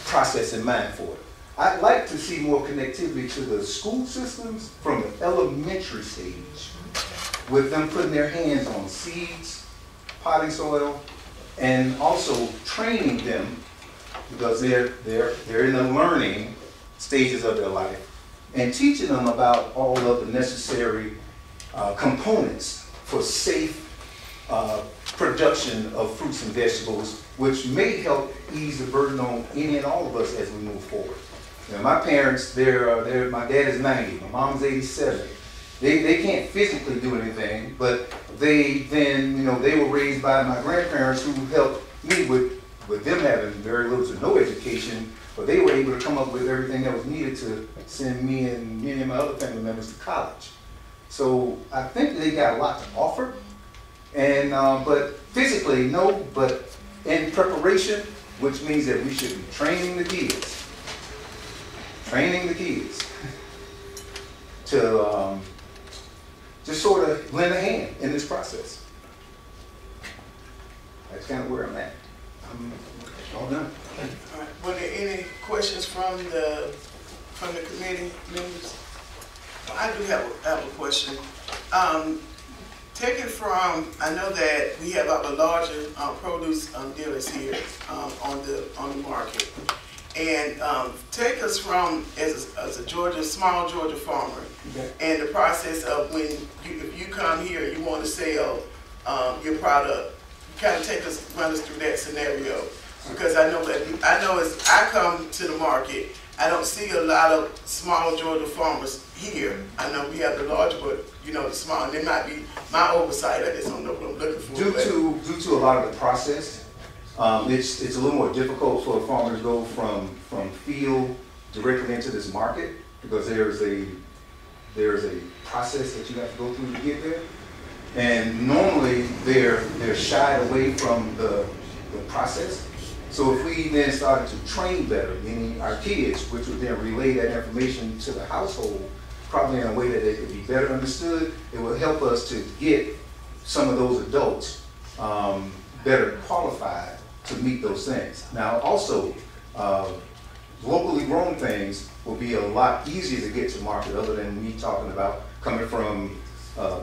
process in mind for it. I'd like to see more connectivity to the school systems from the elementary stage, with them putting their hands on seeds, potting soil, and also training them, because they're in the learning stages of their life, and teaching them about all of the necessary components for safe production of fruits and vegetables, which may help ease the burden on any and all of us as we move forward. You know, my parents, my dad is 90, my mom's 87. They can't physically do anything, but they then, you know, they were raised by my grandparents who helped me with them having very little to no education, but they were able to come up with everything that was needed to send me and my other family members to college. So I think they got a lot to offer, and but physically, no, but in preparation, which means that we should be training the kids to just sort of lend a hand in this process. That's kind of where I'm at. I'm all done. All right. Were there any questions from the committee members? Well, I do have a question. Take it from, I know that we have our larger produce dealers here on the market, and take us from as a small Georgia farmer, okay, and the process of when if you come here and you want to sell your product, kind of run us through that scenario, because I know as I come to the market, I don't see a lot of small Georgia farmers here. I know we have the large, but you know the small. And it might be my oversight. I just don't know what I'm looking for. Due to a lot of the process, it's a little more difficult for a farmer to go from field directly into this market, because there's a process that you have to go through to get there. And normally they're shied away from the process. So if we then started to train better, meaning our kids, which would then relay that information to the household, probably in a way that they could be better understood, it will help us to get some of those adults better qualified to meet those things. Now also, locally grown things will be a lot easier to get to market, other than me talking about coming from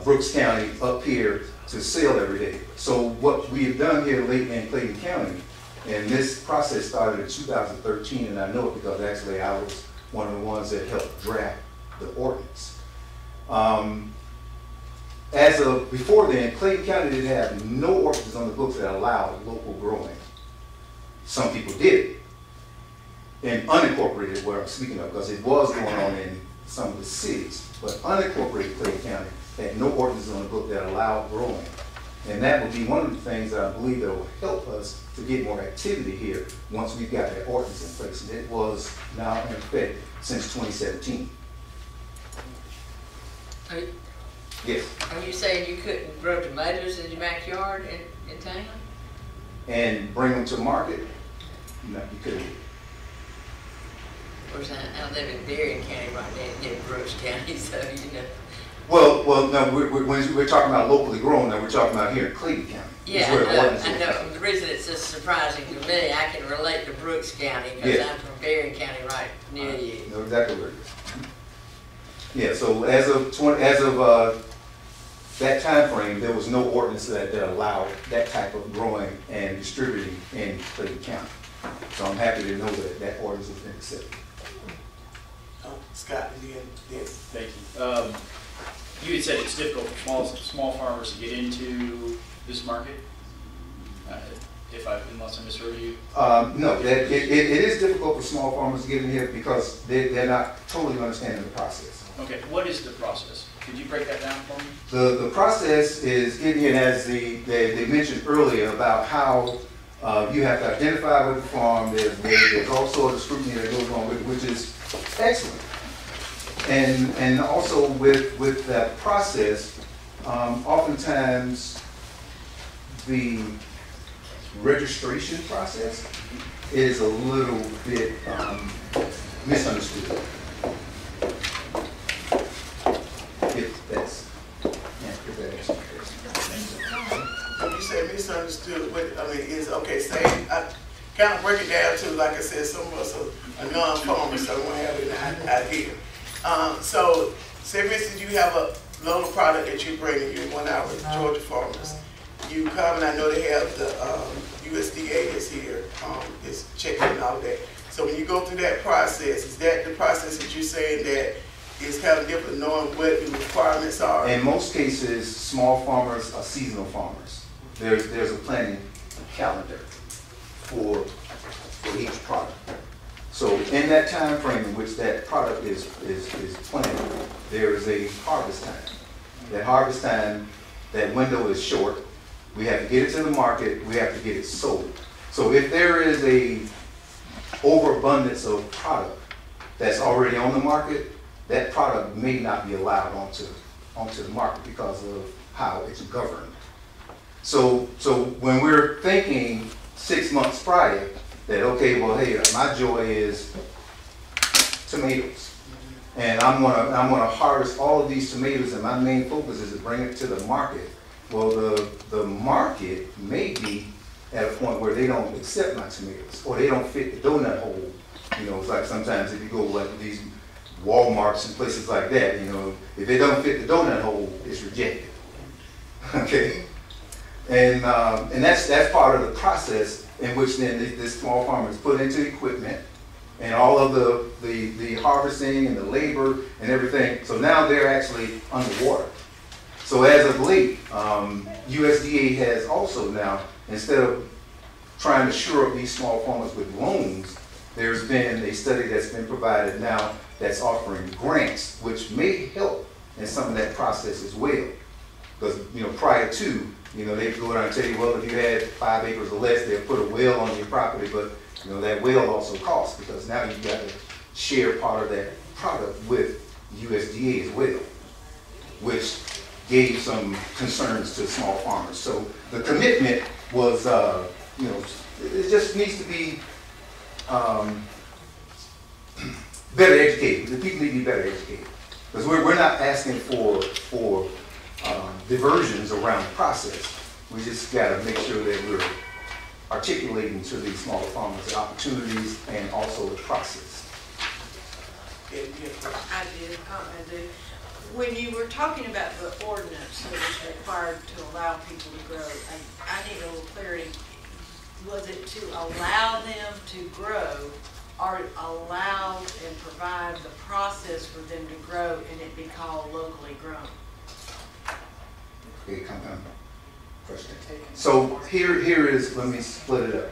Brooks County up here to sell every day. So what we have done here lately in Clayton County, and this process started in 2013, and I know it because actually I was one of the ones that helped draft the ordinance. As of before then, Clayton County didn't have no ordinances on the books that allowed local growing. Some people did, and unincorporated where I'm speaking of, because it was going on in some of the cities, but unincorporated Clayton County had no ordinances on the book that allowed growing. And that would be one of the things that I believe that will help us to get more activity here once we've got that ordinance in place. And it was now in effect since 2017. Yes. Are you saying you couldn't grow tomatoes in your backyard in town? And bring them to market? No, you couldn't. Of course, I live in Berrien County right now, in Brooks County, so you know. Well, no, when we're talking about locally grown, now we're talking about here in Clayton County. Yeah, I know. The reason it's just surprising to me, I can relate to Brooks County because I'm from Berrien County, right near you. Know exactly where it is. Yeah, so as of that time frame, there was no ordinance that allowed that type of growing and distributing in Clayton County. So I'm happy to know that that ordinance has been accepted. Scott, yes. Thank you. You had said it's difficult for small farmers to get into this market, unless I misheard you. No, it is difficult for small farmers to get in here because they're not totally understanding the process. Okay, what is the process? Could you break that down for me? The process is getting in, as they mentioned earlier, about how you have to identify with the farm. There's also a scrutiny that goes on with it, which is excellent. And also with that process, oftentimes the registration process is a little bit misunderstood. If that's, if that answers your question. When you say misunderstood, what, I mean, is, okay, say, I kind of break it down to, like I said, some of us are non-farmers, so I want to have an idea. So, say for instance, you have a load of product that you're bringing, you're 1 hour with Georgia farmers. You come, and I know they have the USDA is here, is checking and all that. So when you go through that process, is that the process that you're saying that is kind of different, knowing what the requirements are? In most cases, small farmers are seasonal farmers. There's a planning calendar for each product. So in that time frame in which that product is planted, there is a harvest time. That harvest time, that window is short. We have to get it to the market, we have to get it sold. So if there is a overabundance of product that's already on the market, that product may not be allowed onto the market because of how it's governed. So when we're thinking 6 months prior, that okay, well, hey, my joy is tomatoes, and I'm gonna harvest all of these tomatoes, and my main focus is to bring it to the market. Well, the market may be at a point where they don't accept my tomatoes, or they don't fit the donut hole. You know, it's like sometimes if you go like these Walmarts and places like that, you know, if it don't fit the donut hole, it's rejected. Okay, and that's part of the process in which then this small farmer is put into equipment and all of the harvesting and the labor and everything. So now they're actually underwater. So as of late, USDA has also now, instead of trying to shore up these small farmers with loans, there's been a study that's been provided now that's offering grants, which may help in some of that process as well. Because, you know, prior to, you know, they go around and tell you, well, if you had 5 acres or less, they'll put a well on your property, but, you know, that well also costs, because now you've got to share part of that product with USDA as well, which gave some concerns to small farmers. So the commitment was, you know, it just needs to be better educated. The people need to be better educated. Because we're not asking for diversions around the process. We just got to make sure that we're articulating to these smaller farmers the opportunities and also the process. I did. When you were talking about the ordinance that was required to allow people to grow, I need a little clarity. Was it to allow them to grow, or allow and provide the process for them to grow and it be called locally grown? Okay, compound question. So here is, let me split it up.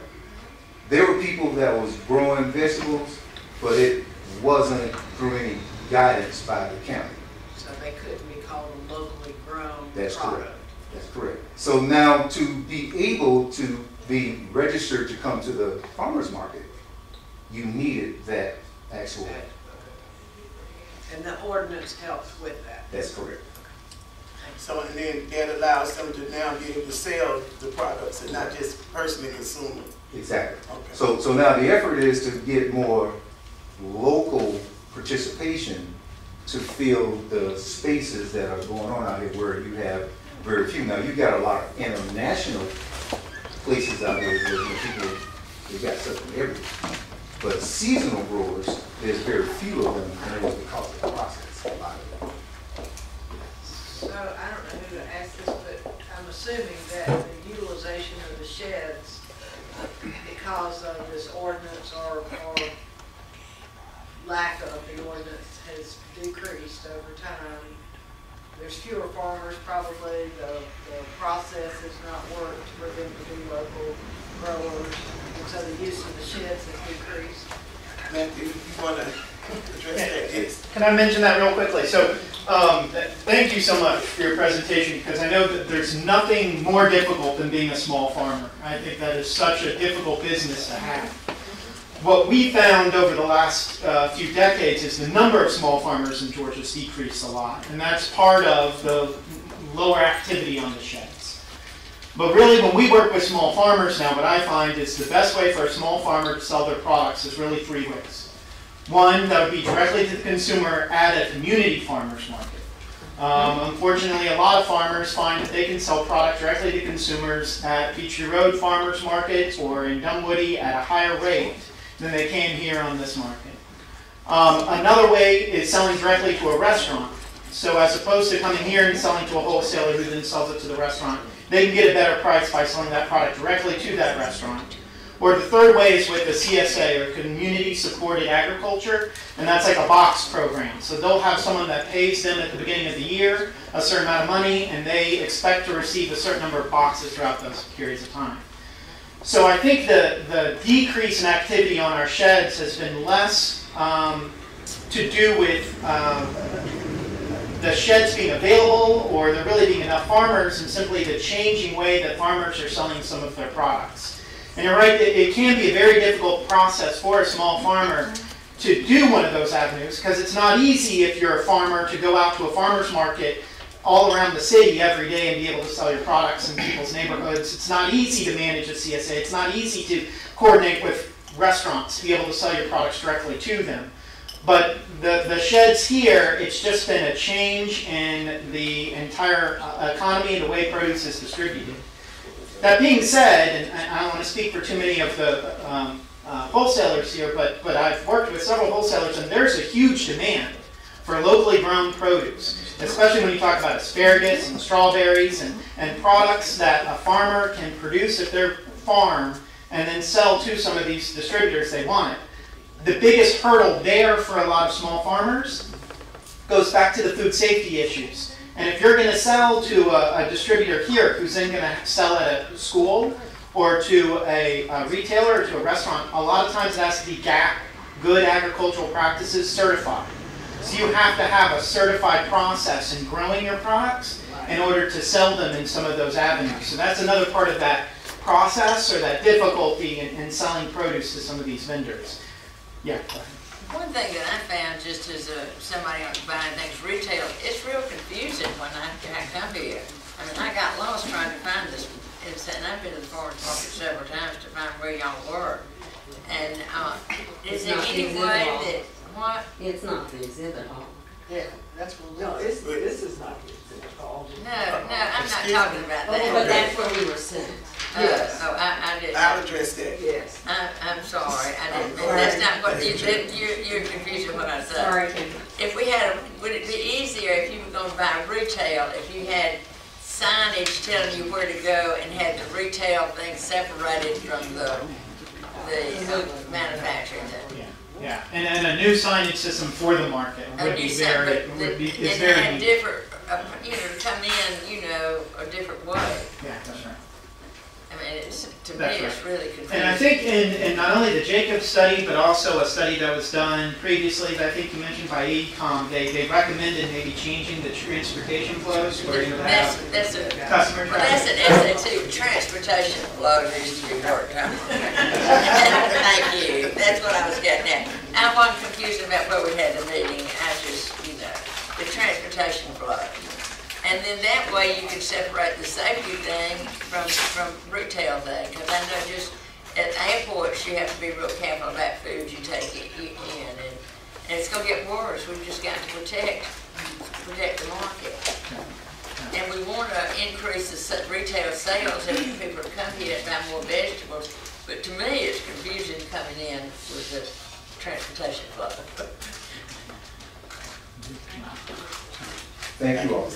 There were people that was growing vegetables, but it wasn't through any guidance by the county. So they couldn't be called a locally grown That's product. correct. That's correct. So now to be able to be registered to come to the farmer's market, you needed that actual. And the ordinance helps with that. That's correct. So, and then that allows them to now be able to sell the products and not just personally consume them. Exactly. Okay. So now the effort is to get more local participation to fill the spaces that are going on out here where you have very few. Now you've got a lot of international places out there where people, they've got stuff from everywhere. But seasonal growers, there's very few of them, and it was because of the process. A lot of them. So I don't know who to ask this, but I'm assuming that the utilization of the sheds, because of this ordinance or lack of the ordinance, has decreased over time. There's fewer farmers probably, the process has not worked for them to be local growers, and so the use of the sheds has decreased. Matthew, you want to address that? Yes. Can I mention that real quickly? So, thank you so much for your presentation, because I know that there's nothing more difficult than being a small farmer. I think that is such a difficult business to have. what we found over the last few decades is the number of small farmers in Georgia has decreased a lot, and that's part of the lower activity on the sheds. But really, when we work with small farmers now, what I find is the best way for a small farmer to sell their products is really three ways. One, that would be directly to the consumer at a community farmers market. Unfortunately, a lot of farmers find that they can sell product directly to consumers at Peachtree Road Farmers Market or in Dunwoody at a higher rate than they can here on this market. Another way is selling directly to a restaurant. So as opposed to coming here and selling to a wholesaler who then sells it to the restaurant, they can get a better price by selling that product directly to that restaurant. Or the third way is with the CSA, or Community Supported Agriculture, and that's like a box program. So they'll have someone that pays them at the beginning of the year a certain amount of money, and they expect to receive a certain number of boxes throughout those periods of time. So I think the decrease in activity on our sheds has been less to do with the sheds being available or there really being enough farmers, and simply the changing way that farmers are selling some of their products. And you're right, it can be a very difficult process for a small farmer to do one of those avenues, because it's not easy if you're a farmer to go out to a farmer's market all around the city every day and be able to sell your products in people's neighborhoods. It's not easy to manage a CSA. It's not easy to coordinate with restaurants to be able to sell your products directly to them. But the sheds here, it's just been a change in the entire economy and the way produce is distributed. That being said, and I don't want to speak for too many of the wholesalers here, but I've worked with several wholesalers, and there's a huge demand for locally grown produce, especially when you talk about asparagus and strawberries and products that a farmer can produce at their farm and then sell to some of these distributors they want it. The biggest hurdle there for a lot of small farmers goes back to the food safety issues. And if you're going to sell to a distributor here who's then going to sell at a school or to a retailer or to a restaurant, a lot of times it has to be GAP, Good Agricultural Practices, certified. So you have to have a certified process in growing your products in order to sell them in some of those avenues. So that's another part of that process or that difficulty in selling produce to some of these vendors. Yeah, go ahead. One thing that I found, just as somebody buying things retail, it's real confusing when I come here. I mean, I got lost trying to find this, and I've been to the farmer's market several times to find where y'all were. And is there any way that, what? It's not the exhibit hall. Yeah, that's what we. No, this is not the exhibit hall. No, I'm not talking about that. But that's where we were sent. Yes. I didn't. I'll address that. Yes. I'm sorry. I didn't. That's not what you're confusing what I said. Sorry. If we had, would it be easier if you were going to buy retail, if you had signage telling you where to go and had the retail thing separated from the manufacturing? Yeah, and a new signage system for the market would be very, it's very different, come in, a different way. Yeah, that's right. I mean, to me, it's really confusing. And I think in not only the Jacobs study, but also a study that was done previously, that I think you mentioned by ECOM, they recommended maybe changing the transportation flows where you have customer traffic. Well, that's an SAT, transportation flow needs to be worked on. Thank you, that's what I was getting at. I wasn't confused about where we had the meeting, I just, the transportation flow. And then that way you can separate the safety thing from retail thing. Because I know just at airports you have to be real careful about food you take in. And it's going to get worse. We've just got to protect the market. And we want to increase the retail sales and people to come here and buy more vegetables. But to me it's confusing coming in with the transportation flow. Thank you all.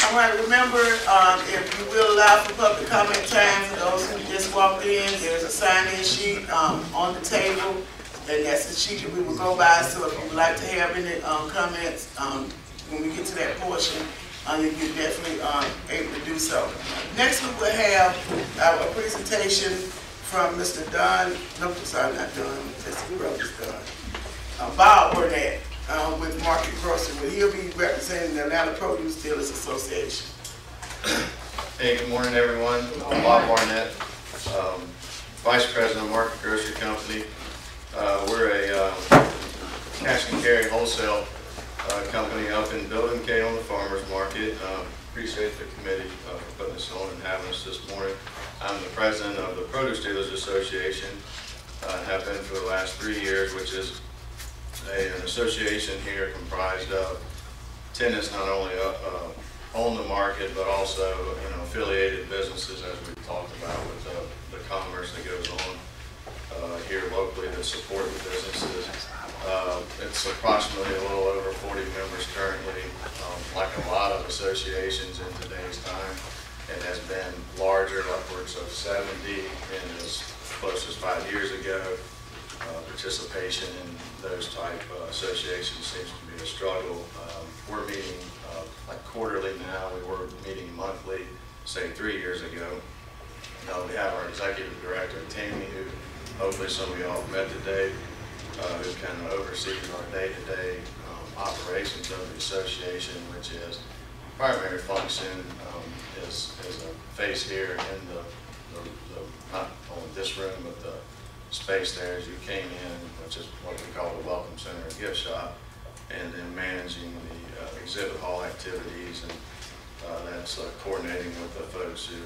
All right, remember, if you will allow for public comment time for those who just walked in, there's a sign-in sheet on the table, and that's the sheet that we will go by. So if you would like to have any comments when we get to that portion, you're definitely able to do so. Next, we will have a presentation from Mr. Don, no, sorry, not Don, Mr. Brothers Don. Bob Burnett with Market Grocery, but he'll be representing the Atlanta Produce Dealers Association. Hey, good morning, everyone. I'm Bob Barnett, Vice President of Market Grocery Company. We're a cash and carry wholesale company up in Building K on the farmers market. Appreciate the committee for putting this on and having us this morning. I'm the president of the Produce Dealers Association. Have been for the last 3 years, which is an association here comprised of tenants not only on the market, but also affiliated businesses, as we've talked about with the commerce that goes on here locally that support the businesses. It's approximately a little over 40 members currently. Like a lot of associations in today's time, it has been larger, upwards of 70, and as close as 5 years ago. Participation in those type associations seems to be a struggle. We're meeting like quarterly now. We were meeting monthly, say 3 years ago. We have our executive director, Tammy, who hopefully some of y'all have met today, who kind of oversees our day-to-day operations of the association, which is primary function is a face here in the not only this room, but the space there as you came in, which is what we call the Welcome Center and Gift Shop, and then managing the exhibit hall activities, and that's coordinating with the folks who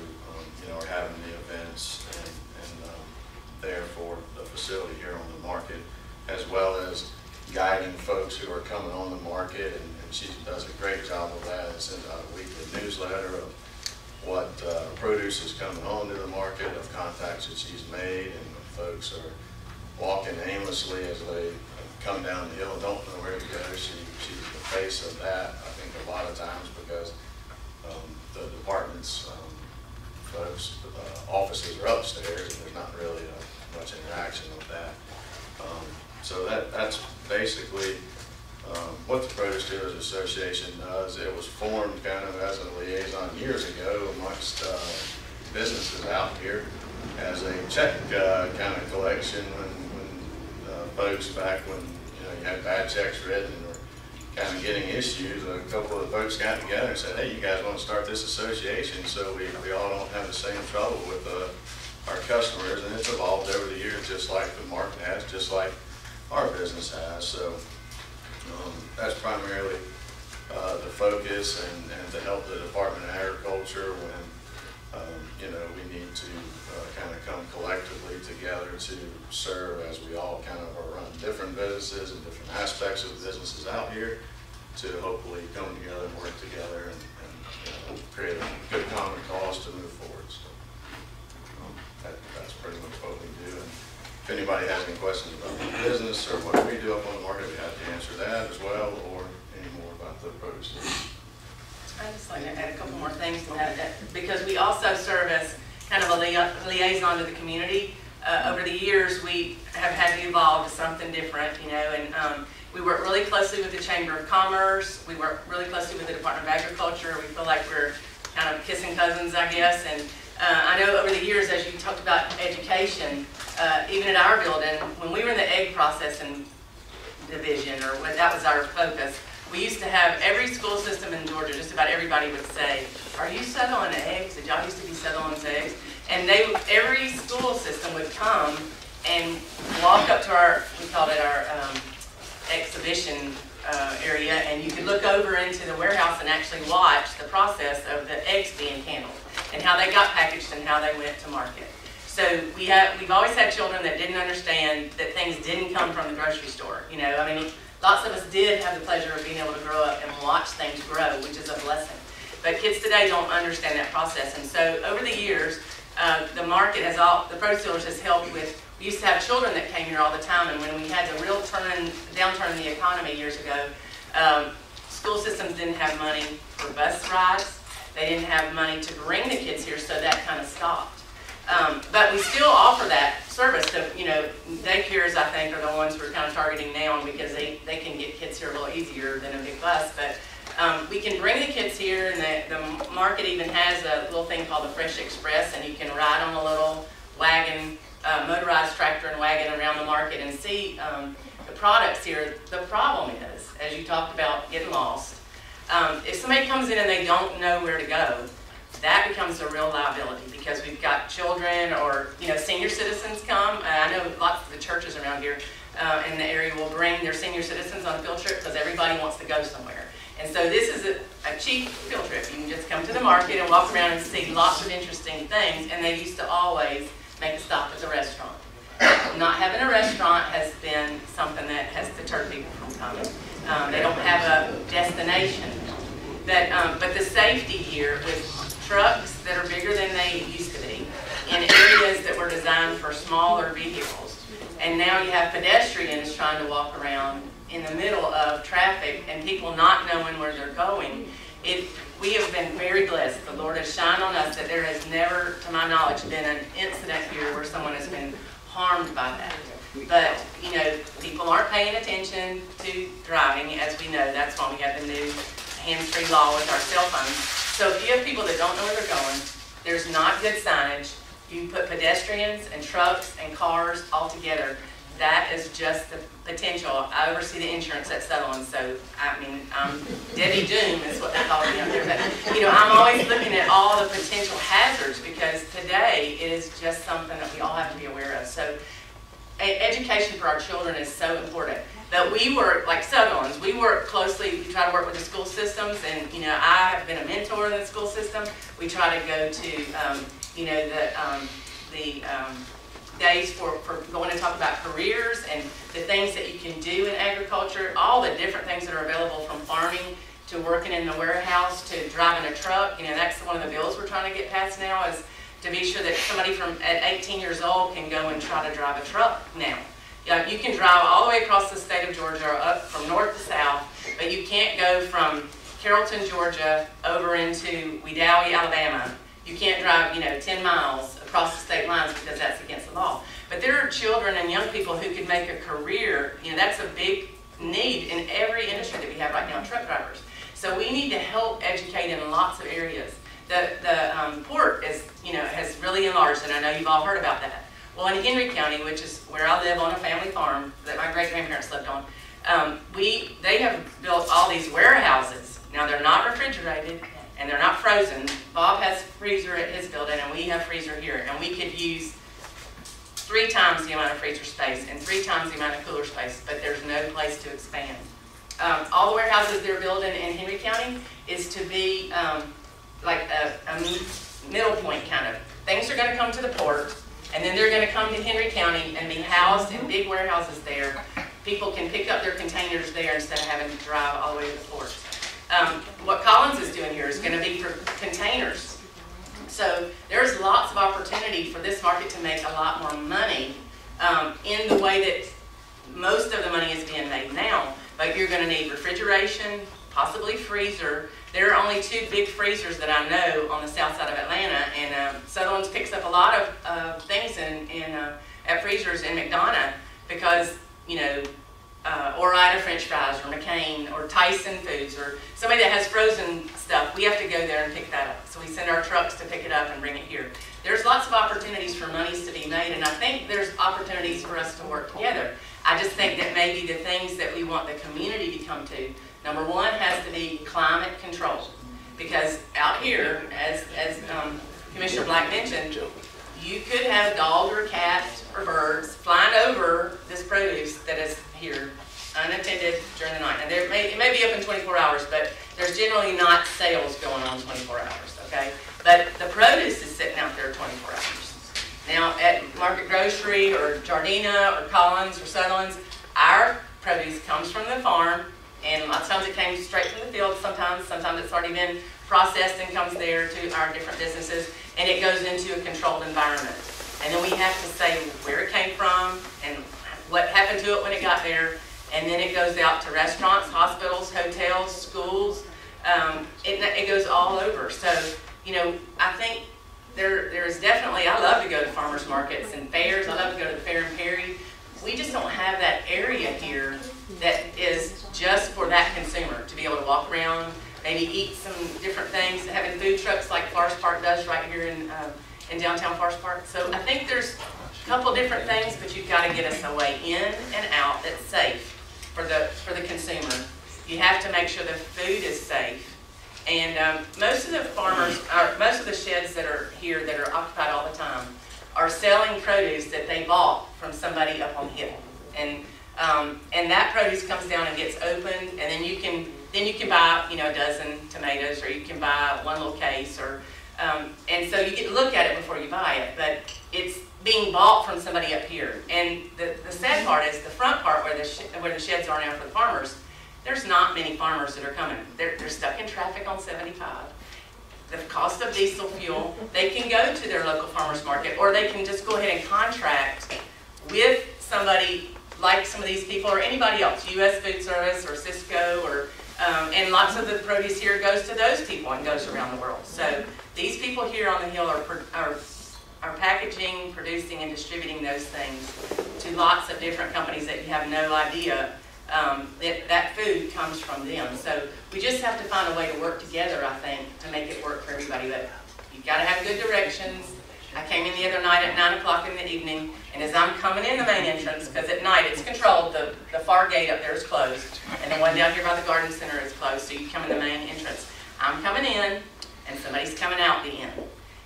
are having the events and there for the facility here on the market, as well as guiding folks who are coming on the market, and she does a great job of that and sends out a weekly newsletter of what produce is coming onto the market, of contacts that she's made, and folks are walking aimlessly as they come down the hill and don't know where to go. She's the face of that, I think, a lot of times, because the department's folks' offices are upstairs, and there's not really much interaction with that. So that's basically what the Produce Dealers Association does. It was formed kind of as a liaison years ago amongst businesses out here as a check kind of collection when folks back when you had bad checks written and were kind of getting issues. A couple of the folks got together and said, "Hey, you guys want to start this association so we all don't have the same trouble with our customers?" And it's evolved over the years, just like the market has, just like our business has. So that's primarily the focus, and to help the Department of Agriculture when we need to kind of come collectively together to serve, as we all kind of are running different businesses and different aspects of businesses out here, to hopefully come together and work together and create a good common cause to move forward. So that's pretty much what we do. And if anybody has any questions about the business or what we do up on the market, we have to answer that as well, or any more about the produce. I'd just like to add a couple more things to that, because we also serve as kind of a liaison to the community. Over the years, we have had to evolve to something different, and we work really closely with the Chamber of Commerce. We work really closely with the Department of Agriculture. We feel like we're kind of kissing cousins, I guess. And I know over the years, as you talked about education, even at our building, when we were in the egg processing division, or that was our focus, we used to have every school system in Georgia, just about everybody would say, "Are you settling eggs? Did y'all used to be settling eggs?" And every school system would come and walk up to we called it our exhibition area, and you could look over into the warehouse and actually watch the process of the eggs being handled and how they got packaged and how they went to market. So we've always had children that didn't understand that things didn't come from the grocery store. Lots of us did have the pleasure of being able to grow up and watch things grow, which is a blessing. But kids today don't understand that process. And so over the years, the market the produce dealers has helped with, we used to have children that came here all the time, and when we had the real downturn in the economy years ago, school systems didn't have money for bus rides. They didn't have money to bring the kids here, so that kind of stopped. But we still offer that service to, daycares, I think, are the ones we're kind of targeting now, because they can get kids here a little easier than a big bus. But we can bring the kids here, and the market even has a little thing called the Fresh Express, and you can ride on a little wagon, motorized tractor and wagon around the market and see the products here. The problem is, as you talked about getting lost, if somebody comes in and they don't know where to go, that becomes a real liability because we've got children or, you know, senior citizens come. I know lots of the churches around here in the area will bring their senior citizens on a field trip because everybody wants to go somewhere. And so this is a cheap field trip. You can just come to the market and walk around and see lots of interesting things. And they used to always make a stop at the restaurant. Not having a restaurant has been something that has deterred people from coming. They don't have a destination. But the safety here with trucks that are bigger than they used to be in areas that were designed for smaller vehicles. And now you have pedestrians trying to walk around in the middle of traffic and people not knowing where they're going. We have been very blessed. The Lord has shined on us that there has never, to my knowledge, been an incident here where someone has been harmed by that. But, you know, people aren't paying attention to driving, as we know. That's why we have the new hands-free law with our cell phones. So if you have people that don't know where they're going, there's not good signage. You put pedestrians and trucks and cars all together. That is just the potential. I oversee the insurance at Sutherland, so I mean, Debbie Doom is what they call me up there. But you know, I'm always looking at all the potential hazards because today it is just something that we all have to be aware of. So education for our children is so important. But we work, like Sutherland's, we work closely, we try to work with the school systems, and you know, I have been a mentor in the school system. We try to go to, you know, the days for going to talk about careers and the things that you can do in agriculture, all the different things that are available from farming to working in the warehouse to driving a truck. You know, that's one of the bills we're trying to get passed now is to be sure that somebody at 18 years old can go and try to drive a truck now. You can drive all the way across the state of Georgia, up from north to south, but you can't go from Carrollton, Georgia, over into Wedowee, Alabama. You can't drive, you know, 10 miles across the state lines because that's against the law. But there are children and young people who can make a career. You know, that's a big need in every industry that we have right now, truck drivers. So we need to help educate in lots of areas. The port is, you know, has really enlarged, and I know you've all heard about that. Well, in Henry County, which is where I live on a family farm that my great-grandparents lived on, they have built all these warehouses. Now, they're not refrigerated, and they're not frozen. Bob has a freezer at his building, and we have freezer here, and we could use 3 times the amount of freezer space and 3 times the amount of cooler space, but there's no place to expand. All the warehouses they're building in Henry County is to be like a middle point kind of. Things are going to come to the port, and then they're going to come to Henry County and be housed in big warehouses there. People can pick up their containers there instead of having to drive all the way to the port. What Collins is doing here is going to be for containers. So there's lots of opportunity for this market to make a lot more money in the way that most of the money is being made now. But you're going to need refrigeration, possibly freezer. There are only 2 big freezers that I know on the south side of Atlanta, and Sutherland's picks up a lot of things at freezers in McDonough because, you know, Ore-Ida French fries or McCain or Tyson Foods or somebody that has frozen stuff, we have to go there and pick that up. So we send our trucks to pick it up and bring it here. There's lots of opportunities for monies to be made, and I think there's opportunities for us to work together. I just think that maybe the things that we want the community to come to, number 1 has to be climate control. Because out here, as Commissioner Black mentioned, you could have a dog or a cat or birds flying over this produce that is here unattended during the night. And it may be open 24 hours, but there's generally not sales going on 24 hours, okay? But the produce is sitting out there 24 hours. Now, at Market Grocery or Jardina or Collins or Sutherland's, our produce comes from the farm, and lots of times it came straight from the field. Sometimes it's already been processed and comes there to our different businesses, and it goes into a controlled environment. And then we have to say where it came from and what happened to it when it got there, and then it goes out to restaurants, hospitals, hotels, schools. It goes all over. So, you know, I think there is definitely, I love to go to farmers markets and fairs. I love to go to the fair in Perry. We just don't have that area here that is just for that consumer to be able to walk around, maybe eat some different things, having food trucks like Forest Park does right here in downtown Forest Park. So I think there's a couple different things, but you've got to get us a way in and out that's safe for the consumer. You have to make sure the food is safe, and And most of the farmers, most of the sheds that are here that are occupied all the time are selling produce that they bought from somebody up on the hill. And that produce comes down and gets opened, and then you can buy, you know, a dozen tomatoes, or you can buy one little case, or and so you get to look at it before you buy it. But it's being bought from somebody up here. And the sad part is the front part where the sheds are now for the farmers. There's not many farmers that are coming. They're stuck in traffic on 75. The cost of diesel fuel. They can go to their local farmers market, or they can just go ahead and contract with somebody like some of these people, or anybody else, U.S. Food Service or Cisco, or and lots of the produce here goes to those people and goes around the world. So these people here on the hill are packaging, producing, and distributing those things to lots of different companies that you have no idea that food comes from them. So we just have to find a way to work together, I think, to make it work for everybody. But you've got to have good directions. I came in the other night at 9 o'clock in the evening, and as I'm coming in the main entrance, because at night it's controlled, the far gate up there is closed, and the one down here by the garden center is closed, so you come in the main entrance. I'm coming in, and somebody's coming out the end.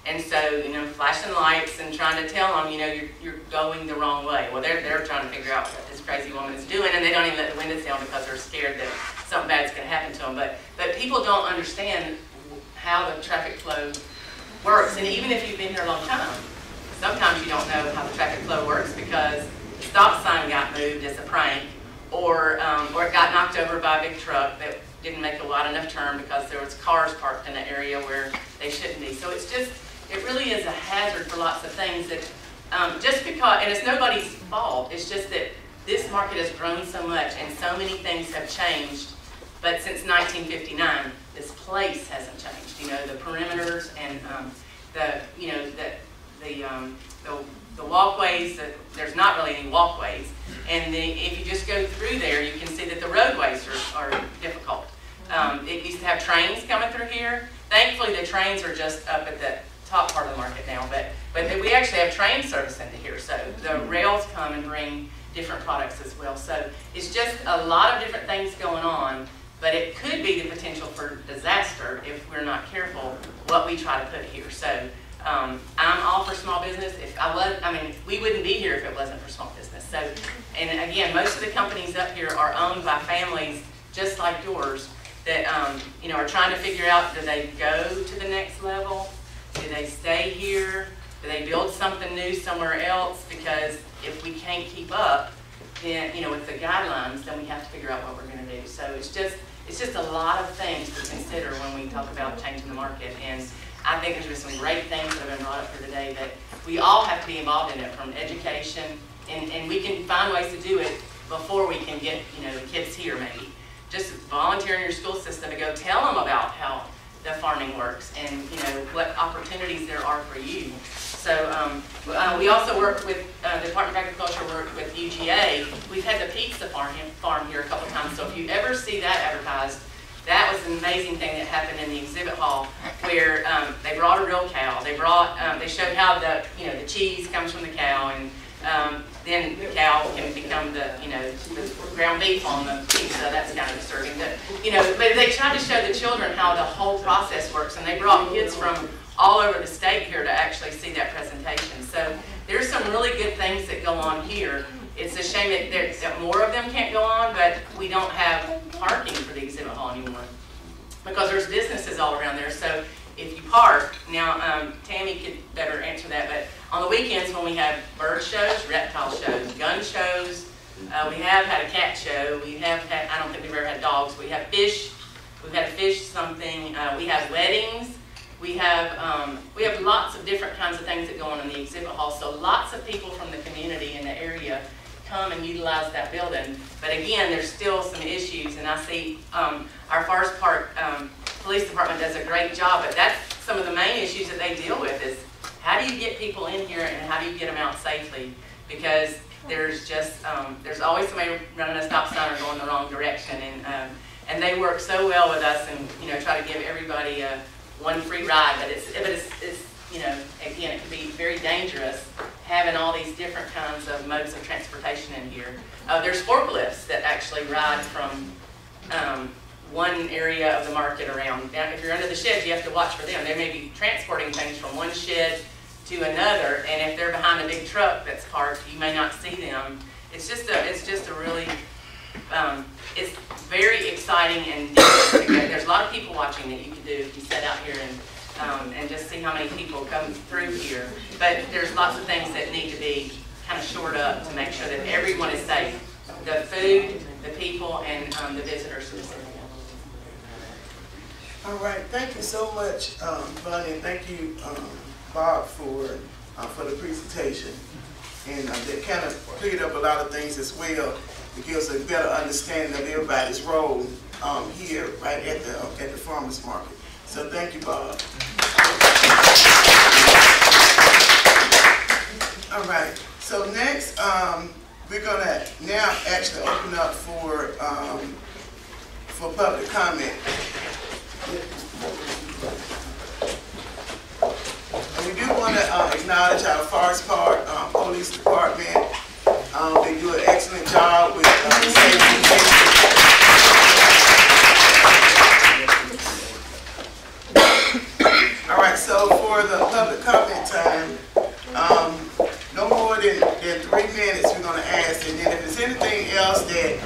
And so, you know, flashing lights and trying to tell them, you know, you're going the wrong way. Well, they're trying to figure out what this crazy woman is doing, and they don't even let the windows down because they're scared that something bad's going to happen to them. But people don't understand how the traffic flow works. And even if you've been here a long time, sometimes you don't know how the traffic flow works because the stop sign got moved as a prank, or it got knocked over by a big truck that didn't make a wide enough turn because there was cars parked in an area where they shouldn't be. So it's just, it really is a hazard for lots of things that, just because, and it's nobody's fault, it's just that this market has grown so much and so many things have changed. But since 1959, this place hasn't changed. You know, the perimeters and the walkways. There's not really any walkways, and if you just go through there, you can see that the roadways are difficult. It used to have trains coming through here. Thankfully, the trains are just up at the top part of the market now, but we actually have train service into here. So the rails come and bring different products as well. So it's just a lot of different things going on. But it could be the potential for disaster if we're not careful what we try to put here. So I'm all for small business. If I was, I mean, we wouldn't be here if it wasn't for small business. So, and again, most of the companies up here are owned by families just like yours that you know, are trying to figure out, do they go to the next level? Do they stay here? Do they build something new somewhere else? Because if we can't keep up, then, you know, with the guidelines, then we have to figure out what we're going to do. So it's just a lot of things to consider when we talk about changing the market. And I think there's been some great things that have been brought up here today that we all have to be involved in it, from education, and we can find ways to do it before we can get, you know, the kids here maybe. Just volunteer in your school system to go tell them about how the farming works and, you know, what opportunities there are for you. So we also work with the Department of Agriculture, worked with UGA. We've had the pizza farm here a couple of times. So if you ever see that advertised, that was an amazing thing that happened in the exhibit hall, where they brought a real cow. They showed how the cheese comes from the cow, and then the cow can become the ground beef on the pizza. That's kind of disturbing, but but they tried to show the children how the whole process works, and they brought kids from all over the state here to actually see that presentation. So there's some really good things that go on here. It's a shame that more of them can't go on, but we don't have parking for the exhibit hall anymore because there's businesses all around there. So if you park, now Tammy could better answer that, but on the weekends when we have bird shows, reptile shows, gun shows, we have had a cat show, we have had, I don't think we've ever had dogs, we have fish, we've had a fish something, we have weddings. We have lots of different kinds of things that go on in the exhibit hall. So lots of people from the community in the area come and utilize that building. But again, there's still some issues, and I see our Forest Park Police Department does a great job, but that's some of the main issues that they deal with is how do you get people in here and how do you get them out safely? Because there's just, there's always somebody running a stop sign or going the wrong direction, and they work so well with us and try to give everybody one free ride, but it's again, it can be very dangerous having all these different kinds of modes of transportation in here. There's forklifts that actually ride from one area of the market around. Now, if you're under the sheds, you have to watch for them. They may be transporting things from one shed to another, and if they're behind a big truck that's parked, you may not see them. It's just a really, it's very exciting and different. There's a lot of people watching that you can do if you sit out here and just see how many people come through here. But there's lots of things that need to be kind of shored up to make sure that everyone is safe. The food, the people, and the visitors to the city. All right, thank you so much, Bonnie, and thank you, Bob, for the presentation. And that kind of cleared up a lot of things as well. It gives a better understanding of everybody's role here, right at the farmers market. So thank you, Bob. All right. So next, we're gonna now actually open up for public comment. And we do want to acknowledge our Forest Park Police Department. They do an excellent job with safety. All right, so for the public comment time, no more than 3 minutes we're going to ask, and then if there's anything else that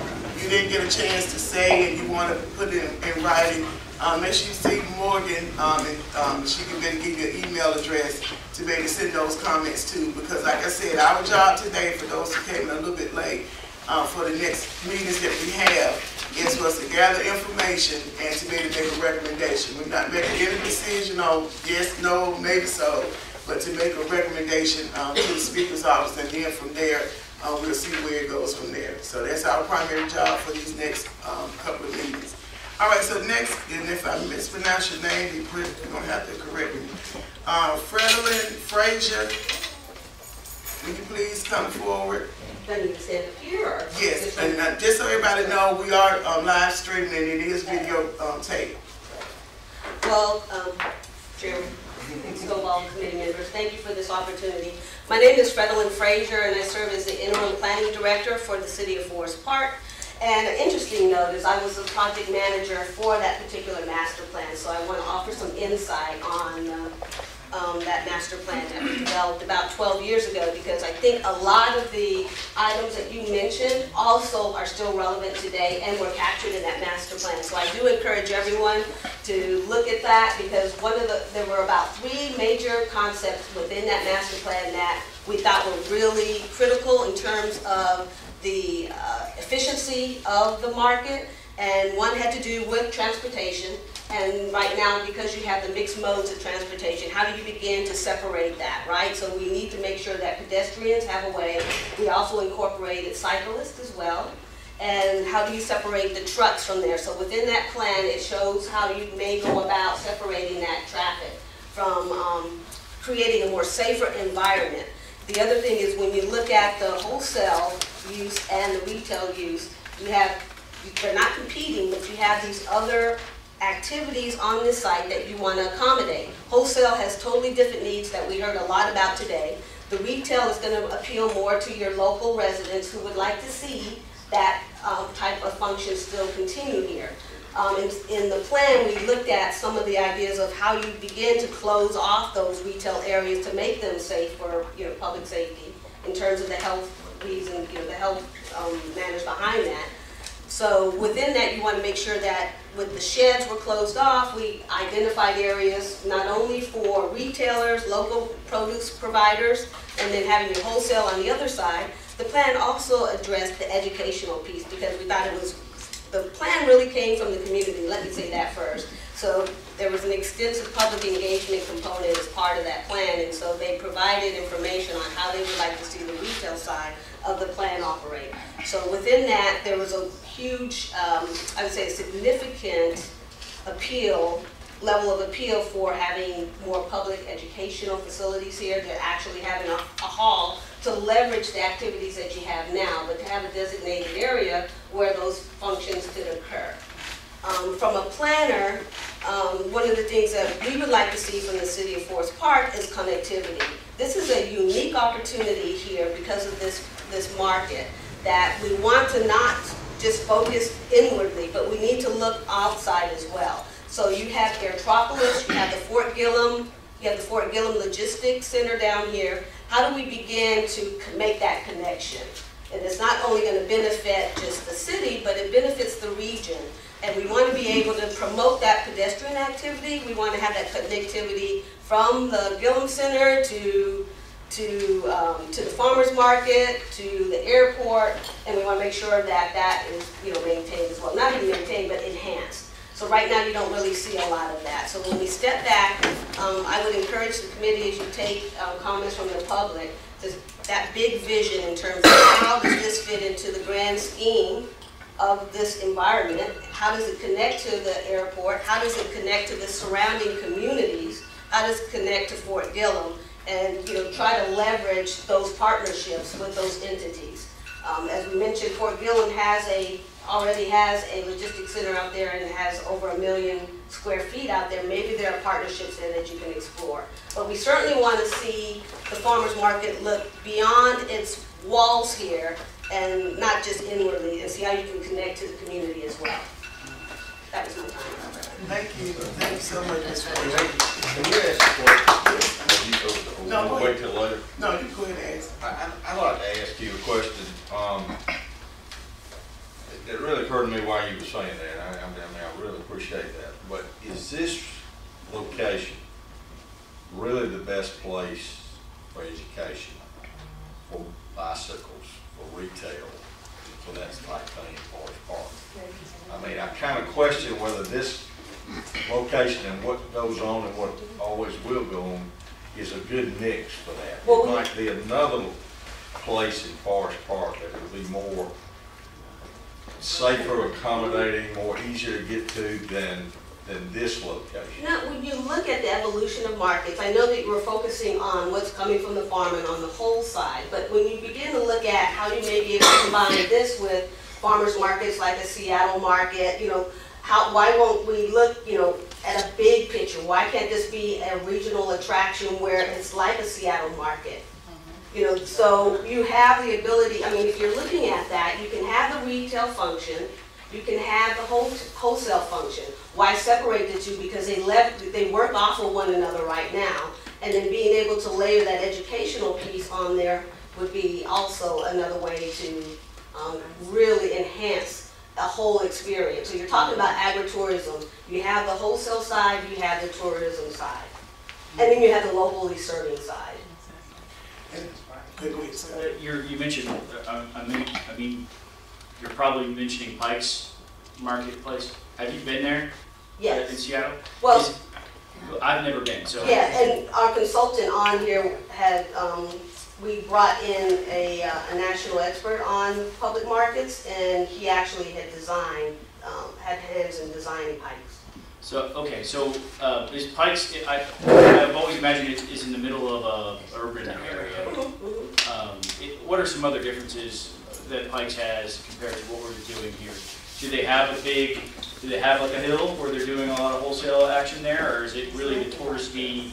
you didn't get a chance to say and you want to put it in writing, make sure you see Morgan, and she can maybe give you an email address to be able to send those comments to, because like I said, our job today, for those who came in a little bit late, for the next meetings that we have, is for us to gather information and to be able to make a recommendation. We're not making any decision on yes, no, maybe so, but to make a recommendation to the Speaker's office, and then from there, we'll see where it goes from there. So that's our primary job for these next couple of meetings. All right, so next, and if I mispronounce your name, you're going to have to correct me. Fredolyn Frazier, will you please come forward? Do you stand up here or? Yes, and just so everybody know, we are live streaming and it is video tape. Well, Chairman, Stovall, committee members, thank you for this opportunity. My name is Fredolyn Frazier, and I serve as the interim planning director for the city of Forest Park. And an interesting note is I was the project manager for that particular master plan, so I want to offer some insight on that master plan that we developed about 12 years ago, because I think a lot of the items that you mentioned also are still relevant today and were captured in that master plan. So I do encourage everyone to look at that, because there were about 3 major concepts within that master plan that we thought were really critical in terms of the efficiency of the market, and one had to do with transportation. And right now, because you have the mixed modes of transportation, how do you begin to separate that, right? So we need to make sure that pedestrians have a way. We also incorporated cyclists as well. And how do you separate the trucks from there? So within that plan, it shows how you may go about separating that traffic from creating a more safer environment. The other thing is, when you look at the wholesale use and the retail use, they're not competing, but you have these other activities on this site that you want to accommodate. Wholesale has totally different needs that we heard a lot about today. The retail is going to appeal more to your local residents who would like to see that type of function still continue here. In the plan, we looked at some of the ideas of how you begin to close off those retail areas to make them safe for public safety in terms of the health reason, the health matters behind that. So within that, you want to make sure that with the sheds were closed off, we identified areas not only for retailers, local produce providers, and then having your wholesale on the other side. The plan also addressed the educational piece, because we thought the plan really came from the community, let me say that first. So there was an extensive public engagement component as part of that plan, and so they provided information on how they would like to see the retail side of the plan operate. So within that, there was a huge, I would say a significant level of appeal for having more public educational facilities here, to actually having a hall to leverage the activities that you have now, but to have a designated area where those functions could occur. From a planner, one of the things that we would like to see from the City of Forest Park is connectivity. This is a unique opportunity here because of this market, that we want to not just focus inwardly, but we need to look outside as well. So you have Airtropolis, you have the Fort Gillum, you have the Fort Gillum Logistics Center down here. How do we begin to make that connection? And it's not only going to benefit just the city, but it benefits the region. And we want to be able to promote that pedestrian activity. We want to have that connectivity from the Gillum Center to the farmer's market, to the airport, and we want to make sure that that is, maintained as well. Not even maintained, but enhanced. So right now you don't really see a lot of that. So when we step back, I would encourage the committee, as you take comments from the public, that big vision in terms of how does this fit into the grand scheme of this environment, how does it connect to the airport, how does it connect to the surrounding communities, how does it connect to Fort Gillum, and try to leverage those partnerships with those entities. As we mentioned, Fort Gillum already has a logistics center out there and has over 1 million square feet out there. Maybe there are partnerships there that you can explore. But we certainly want to see the farmers market look beyond its walls here and not just inwardly, and see how you can connect to the community as well. That was my time. Thank you. Thank you so much, Ms. Frazier. Can we ask a question? No, go ahead. Wait till later. No, you go ahead and ask. I'd like to ask you a question. It really occurred to me while you were saying that. I really appreciate that. But is this location really the best place for education, for bicycles, for retail, for that type of thing in Forest Park? I mean, I kind of question whether this location and what goes on and what always will go on is a good mix for that. It might be another place in Forest Park that would be more safer, accommodating, more easier to get to than this location. Now, when you look at the evolution of markets, I know that you were focusing on what's coming from the farm and on the whole side, but when you begin to look at how you may be able to combine this with farmers markets like a Seattle market, why won't we look, at a big picture? Why can't this be a regional attraction where it's like a Seattle market? So you have the ability, if you're looking at that, you can have the retail function, you can have the wholesale function. Why separate the two? Because they work off of one another right now. And then being able to layer that educational piece on there would be also another way to really enhance the whole experience. So you're talking about agritourism. You have the wholesale side, you have the tourism side. And then you have the locally serving side. You mentioned, you're probably mentioning Pike's Marketplace. Have you been there? Yes. In Seattle? Well, I've never been, so. Yeah, and our consultant on here had, we brought in a national expert on public markets, and he actually had had hands in designing Pike's. So, okay, so is Pike's, I've always imagined it is in the middle of an urban area. What are some other differences that Pike's has compared to what we're doing here? Do they have like a hill where they're doing a lot of wholesale action there, or is it really the touristy?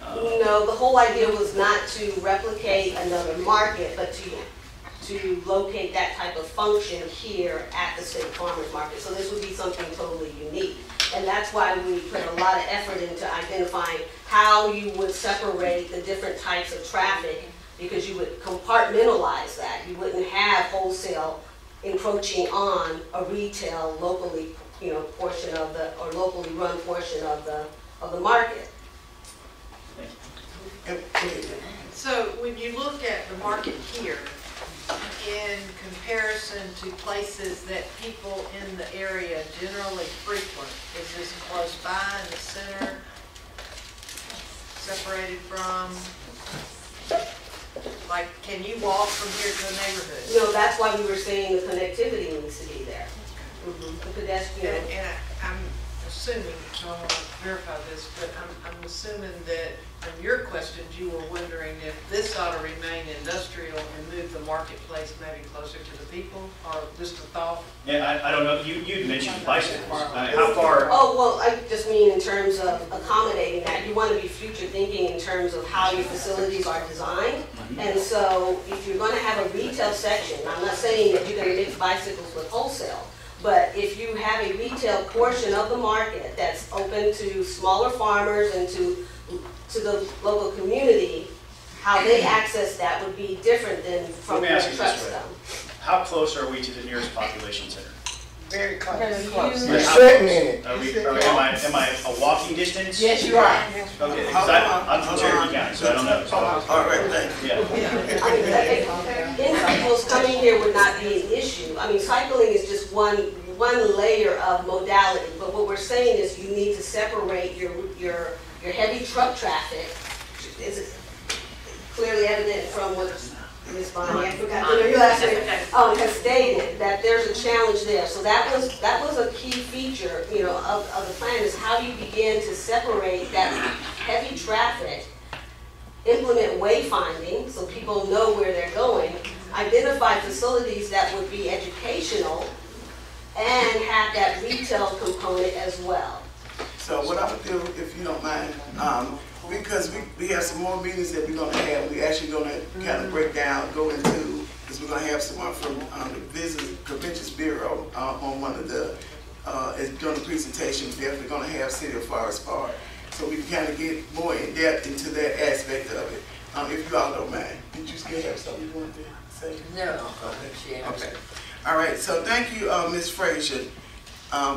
No, the whole idea was not to replicate another market, but to locate that type of function here at the state farmers market. So this would be something totally unique. And that's why we put a lot of effort into identifying how you would separate the different types of traffic, because you would compartmentalize that. You wouldn't have wholesale encroaching on a retail locally, portion of the, or locally run portion of the market. So when you look at the market here, in comparison to places that people in the area generally frequent, is this close by in the center, separated from, like, can you walk from here to a neighborhood? No, that's why we were saying the connectivity needs to be there. The pedestrian. And I'm assuming, so I want to verify this, but I'm assuming that from your questions, you were wondering if this ought to remain industrial and move the marketplace maybe closer to the people, or just a thought? Yeah, I don't know, you mentioned bicycles. How far? Oh, well, I just mean in terms of accommodating that. You want to be future thinking in terms of how your facilities are designed. And so if you're going to have a retail section, I'm not saying that you're going to mix bicycles with wholesale, But if you have a retail portion of the market that's open to smaller farmers and to the local community, how they access that would be different than from Let me where ask you trucks this way. go. How close are we to the nearest population center? Very close. You're How sitting close? in it. Am I a walking distance? Yes, you are. Okay, because I'm from Cherokee County, so I don't know. So, All right, thank you. yeah. I mean, individuals coming here would not be an issue. I mean, cycling is just one layer of modality, but what we're saying is you need to separate your heavy truck traffic. Is clearly evident from what Ms. Bonnie, I forgot to know your last name, has stated, that there's a challenge there. So that was a key feature, you know, of the plan, is how you begin to separate that heavy traffic, implement wayfinding so people know where they're going, identify facilities that would be educational, and have that retail component as well. So what I would do, if you don't mind, because we have some more meetings that we're gonna have, we're actually gonna kind of break down, go into, because we're gonna have someone from the Business Conventions Bureau on one of the, during the presentation. We're definitely gonna have City of Forest Park. So we can kind of get more in depth into that aspect of it, if you all don't mind. Did you still have something you wanted to say? No. Okay. All right, so thank you, Ms. Frazier,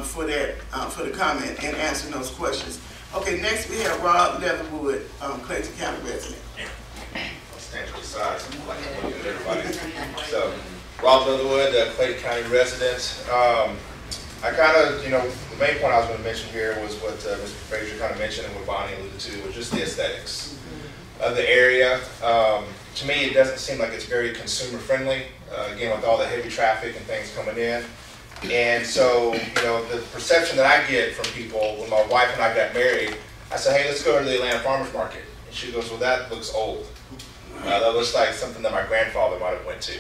for that, for the comment and answering those questions. Okay, next we have Rob Leatherwood, Clayton County resident. I'll stand to the side, so I'm like I'm looking at everybody. So, Rob Leatherwood, Clayton County resident. I kind of, you know, the main point I was going to mention here was what Mr. Frazier kind of mentioned and what Bonnie alluded to, was just the aesthetics of the area. To me, it doesn't seem like it's very consumer friendly, again, with all the heavy traffic and things coming in. And so, you know, the perception that I get from people, when my wife and I got married, I said, hey, let's go to the Atlanta Farmers Market. And she goes, well, that looks old. That looks like something that my grandfather might have went to.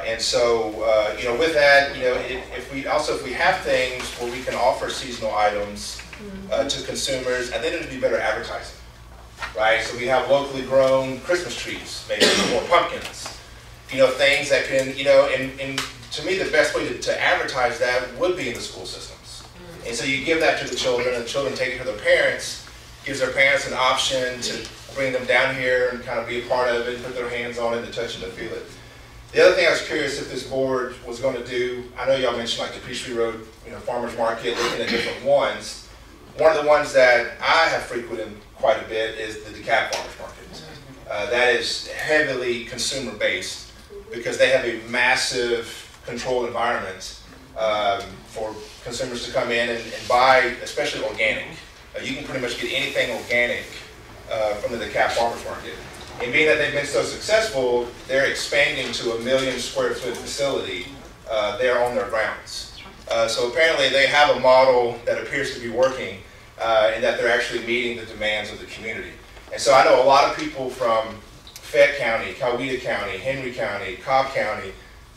And so, you know, with that, you know, if we have things where we can offer seasonal items to consumers, and then it'd be better advertising, right? So we have locally grown Christmas trees, maybe, or pumpkins, you know, things that can, you know, and to me, the best way to advertise that would be in the school systems. And so you give that to the children, and the children take it to their parents, gives their parents an option to bring them down here and kind of be a part of it, put their hands on it, to touch it, to feel it. The other thing I was curious if this board was going to do, I know y'all mentioned like the Peachtree Road, you know, farmers market, looking at different ones. One of the ones that I have frequented quite a bit is the DeKalb Farmers Market. That is heavily consumer based because they have a massive controlled environment for consumers to come in and buy, especially organic. You can pretty much get anything organic from the DeKalb Farmers Market. And being that they've been so successful, they're expanding to a 1 million square foot facility there on their grounds. So apparently they have a model that appears to be working and that they're actually meeting the demands of the community. And so I know a lot of people from Fayette County, Coweta County, Henry County, Cobb County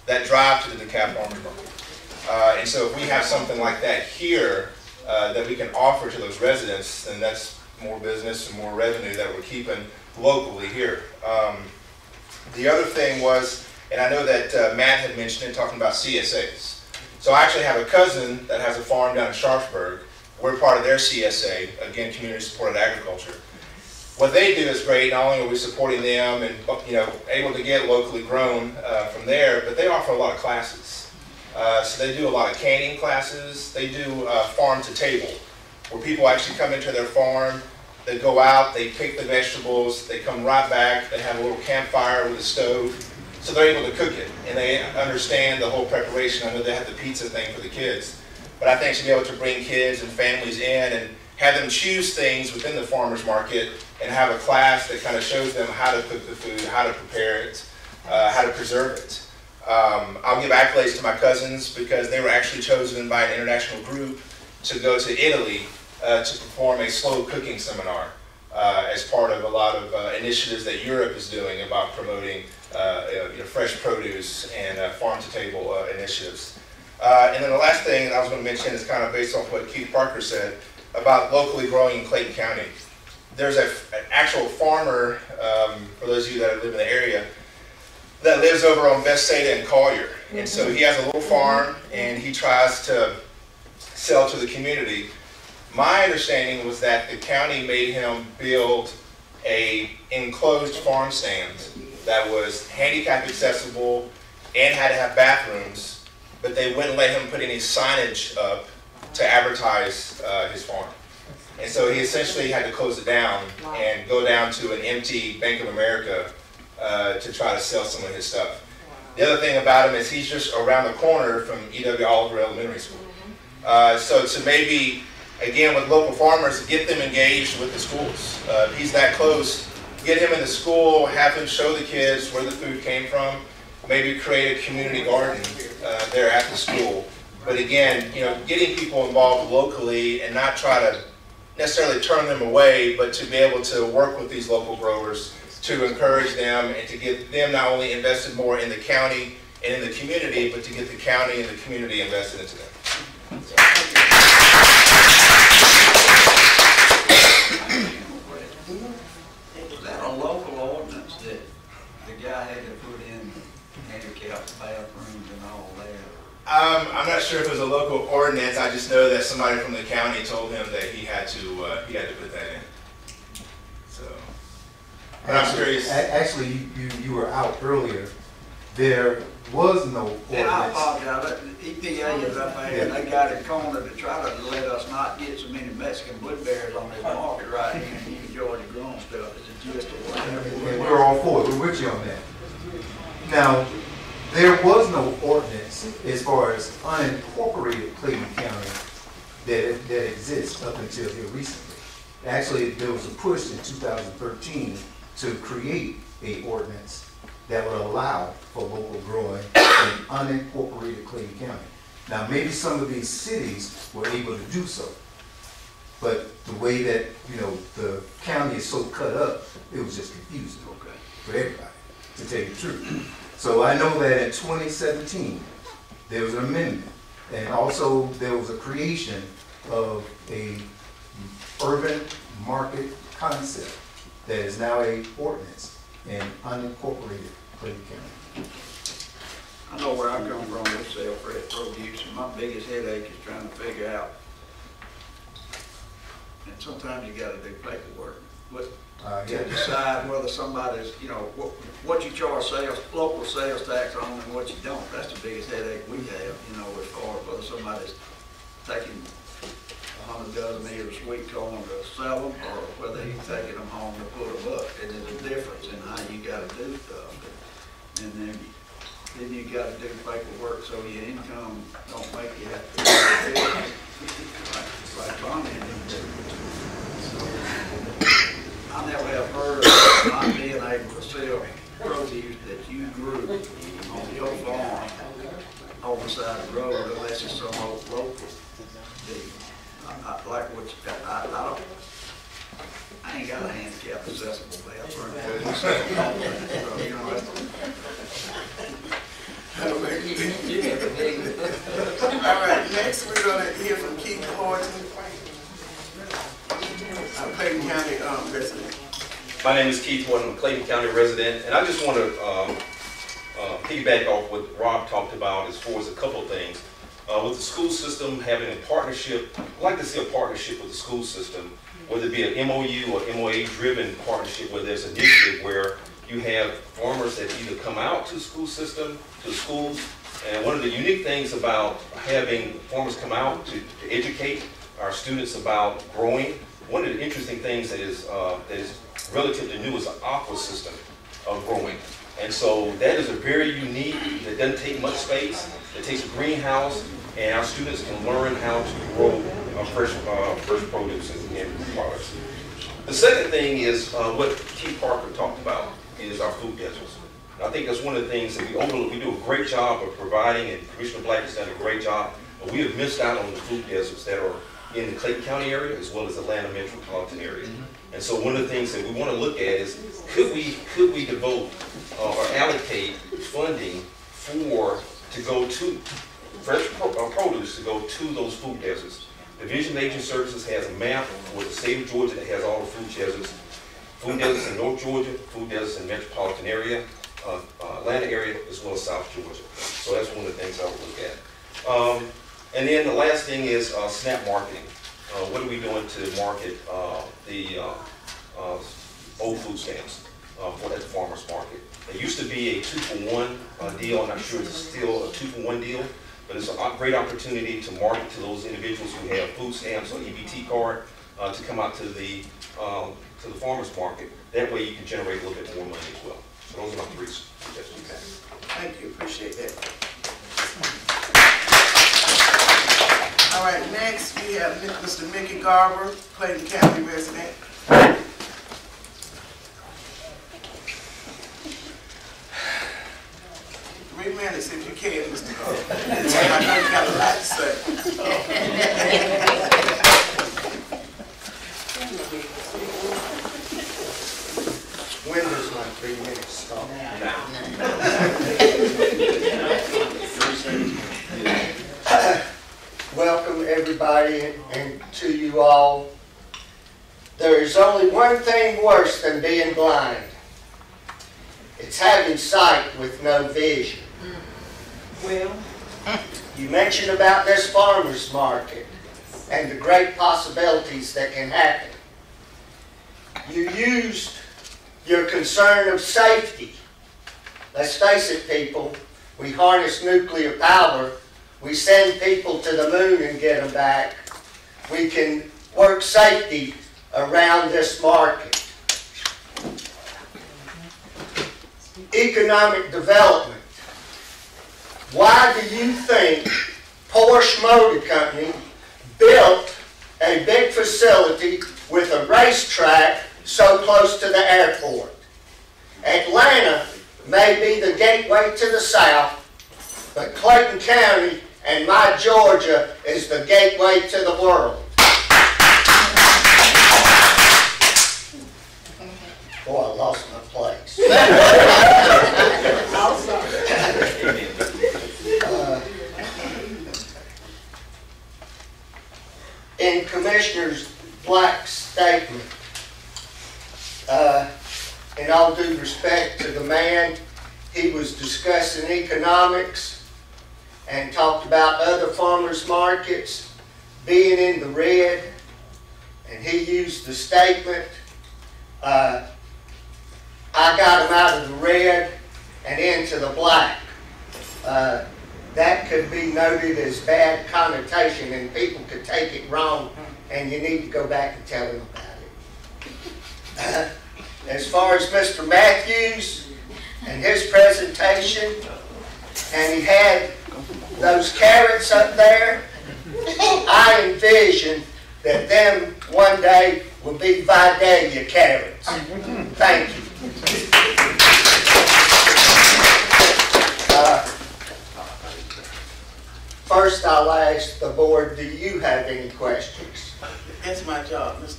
that drive to the DeKalb Farmers Market. And so if we have something like that here that we can offer to those residents, then that's more business and more revenue that we're keeping locally here. The other thing was, and I know that Matt had mentioned it, talking about CSAs. So I actually have a cousin that has a farm down in Sharpsburg. We're part of their CSA, again, Community Supported Agriculture. What they do is great. Not only are we supporting them and, you know, able to get locally grown from there, but they offer a lot of classes. So they do a lot of canning classes. They do farm to table, where people actually come into their farm. They go out, they pick the vegetables, they come right back, they have a little campfire with a stove, so they're able to cook it, and they understand the whole preparation. I know they have the pizza thing for the kids, but I think to be able to bring kids and families in and have them choose things within the farmer's market and have a class that kind of shows them how to cook the food, how to prepare it, how to preserve it. I'll give accolades to my cousins because they were actually chosen by an international group to go to Italy to perform a slow cooking seminar as part of a lot of initiatives that Europe is doing about promoting you know, fresh produce and farm-to-table initiatives. And then the last thing that I was going to mention is kind of based off what Keith Parker said about locally growing in Clayton County. There's an actual farmer, for those of you that live in the area, that lives over on Bethsaida and Collier. And so he has a little farm, and he tries to sell to the community. My understanding was that the county made him build a enclosed farm stand that was handicap accessible and had to have bathrooms, but they wouldn't let him put any signage up to advertise his farm. And so he essentially had to close it down and go down to an empty Bank of America to try to sell some of his stuff. The other thing about him is he's just around the corner from E.W. Oliver Elementary School. So to maybe, again, with local farmers, get them engaged with the schools. If he's that close, get him in the school, have him show the kids where the food came from, maybe create a community garden there at the school. But again, you know, getting people involved locally and not try to necessarily turn them away, but to be able to work with these local growers to encourage them and to get them not only invested more in the county and in the community, but to get the county and the community invested into them. Was that a local ordinance that the guy had to put in handicap bathrooms and all that? I'm not sure if it was a local ordinance. I just know that somebody from the county told him that he had to put that in. So, but I'm curious. Actually, you were out earlier. There was no ordinance. And I apologize. EPA is up there, and they got it cornered to try to let us not get so many Mexican blueberries on this market right here in Georgia growing stuff. It's just a whatever. And we're all for it. We're with you on that. Now, there was no ordinance as far as unincorporated Clayton County that exists up until here recently. Actually, there was a push in 2013 to create an ordinance that would allow for local growing in unincorporated Clayton County. Now, maybe some of these cities were able to do so, but the way that, you know, the county is so cut up, it was just confusing for everybody, to tell you the truth. So I know that in 2017, there was an amendment, and also there was a creation of a urban market concept that is now a ordinance in unincorporated Clayton County. I know where I come from, we sell fresh produce, and my biggest headache is trying to figure out, and sometimes you gotta do paperwork, but to decide whether somebody's, you know, what you charge local sales tax on and what you don't. That's the biggest headache we have, you know, as far as whether somebody's taking 100 dozen ears of sweet corn to sell them, or whether he's taking them home to put them up. And there's a difference in how you got to do stuff. And then you got to do paperwork so your income don't make you have to do it like Bonnie did. I never have heard of not being able to sell produce that you grew on your farm on the side of the road unless it's some old local deal. I like what you got. I ain't got a handicap accessible bathroom. All right, next we're gonna hear from Keith Horton, Clayton County resident. My name is Keith Horton, I'm a Clayton County resident, and I just want to piggyback off what Rob talked about as far as a couple of things. With the school system having a partnership, I'd like to see a partnership with the school system, whether it be an MOU or MOA-driven partnership where there's an initiative where you have farmers that either come out to the school system, to the schools, and one of the unique things about having farmers come out to educate our students about growing, one of the interesting things that is relatively new is the aqua system of growing. And so that is a very unique, that doesn't take much space, it takes a greenhouse, and our students can learn how to grow fresh produce and products. The second thing is what Keith Parker talked about is our food deserts. And I think that's one of the things that we overlook. We do a great job of providing, and Commissioner Black has done a great job, but we have missed out on the food deserts that are in the Clayton County area as well as Atlanta metropolitan area. And so one of the things that we want to look at is could we devote or allocate funding to go to fresh produce to go to those food deserts. Division of Aging Services has a map with the state of Georgia that has all the food deserts in North Georgia, food deserts in the metropolitan area, Atlanta area as well as South Georgia. So that's one of the things I would look at. And then the last thing is SNAP marketing. What are we doing to market the old food stamps at the farmer's market? It used to be a 2-for-1 deal. I'm not sure it's still a 2-for-1 deal, but it's a great opportunity to market to those individuals who have food stamps or EBT card to come out to the farmer's market. That way you can generate a little bit more money as well. So those are my 3 suggestions. Okay. Thank you, appreciate that. All right, next we have Mr. Mickey Garber, Clayton County resident. 3 minutes if you can, Mr. Garber. I know you got a lot to say. When does my 3 minutes stop? Welcome everybody and to you all. There is only one thing worse than being blind. It's having sight with no vision. Well, you mentioned about this farmer's market and the great possibilities that can happen. You used your concern of safety. Let's face it, people, we harness nuclear power. We send people to the moon and get them back. We can work safety around this market. Economic development. Why do you think Porsche Motor Company built a big facility with a racetrack so close to the airport? Atlanta may be the gateway to the south, but Clayton County and my Georgia is the gateway to the world. Boy, I lost my place. In Commissioner Black's statement, in all due respect to the man, he was discussing economics and talked about other farmers markets being in the red, and he used the statement, I got them out of the red and into the black. That could be noted as bad connotation and people could take it wrong, and you need to go back and tell them about it. As far as Mr. Matthews and his presentation, and he had those carrots up there, I envision that them one day will be Vidalia carrots. Thank you. First, I'll ask the board, do you have any questions? That's my job, Mr.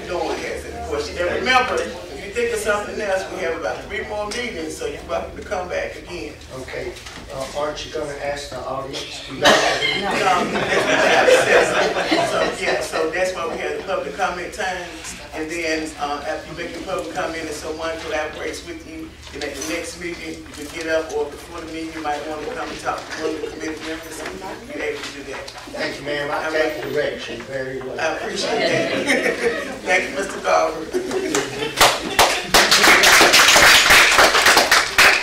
No one has any question. And remember, if you think of something else, we have about 3 more meetings, so you're welcome to come back again. Okay. Aren't you going to ask the audience? No. So that's why we have the public comment time. And then after you make your public comment and someone collaborates with you, then at the next meeting, you can get up, or before the meeting, you might want to come and talk to one of the committee members and you're able to do that. Thank you, ma'am. I take direction very well. I appreciate that. Thank you, Mr. Garber.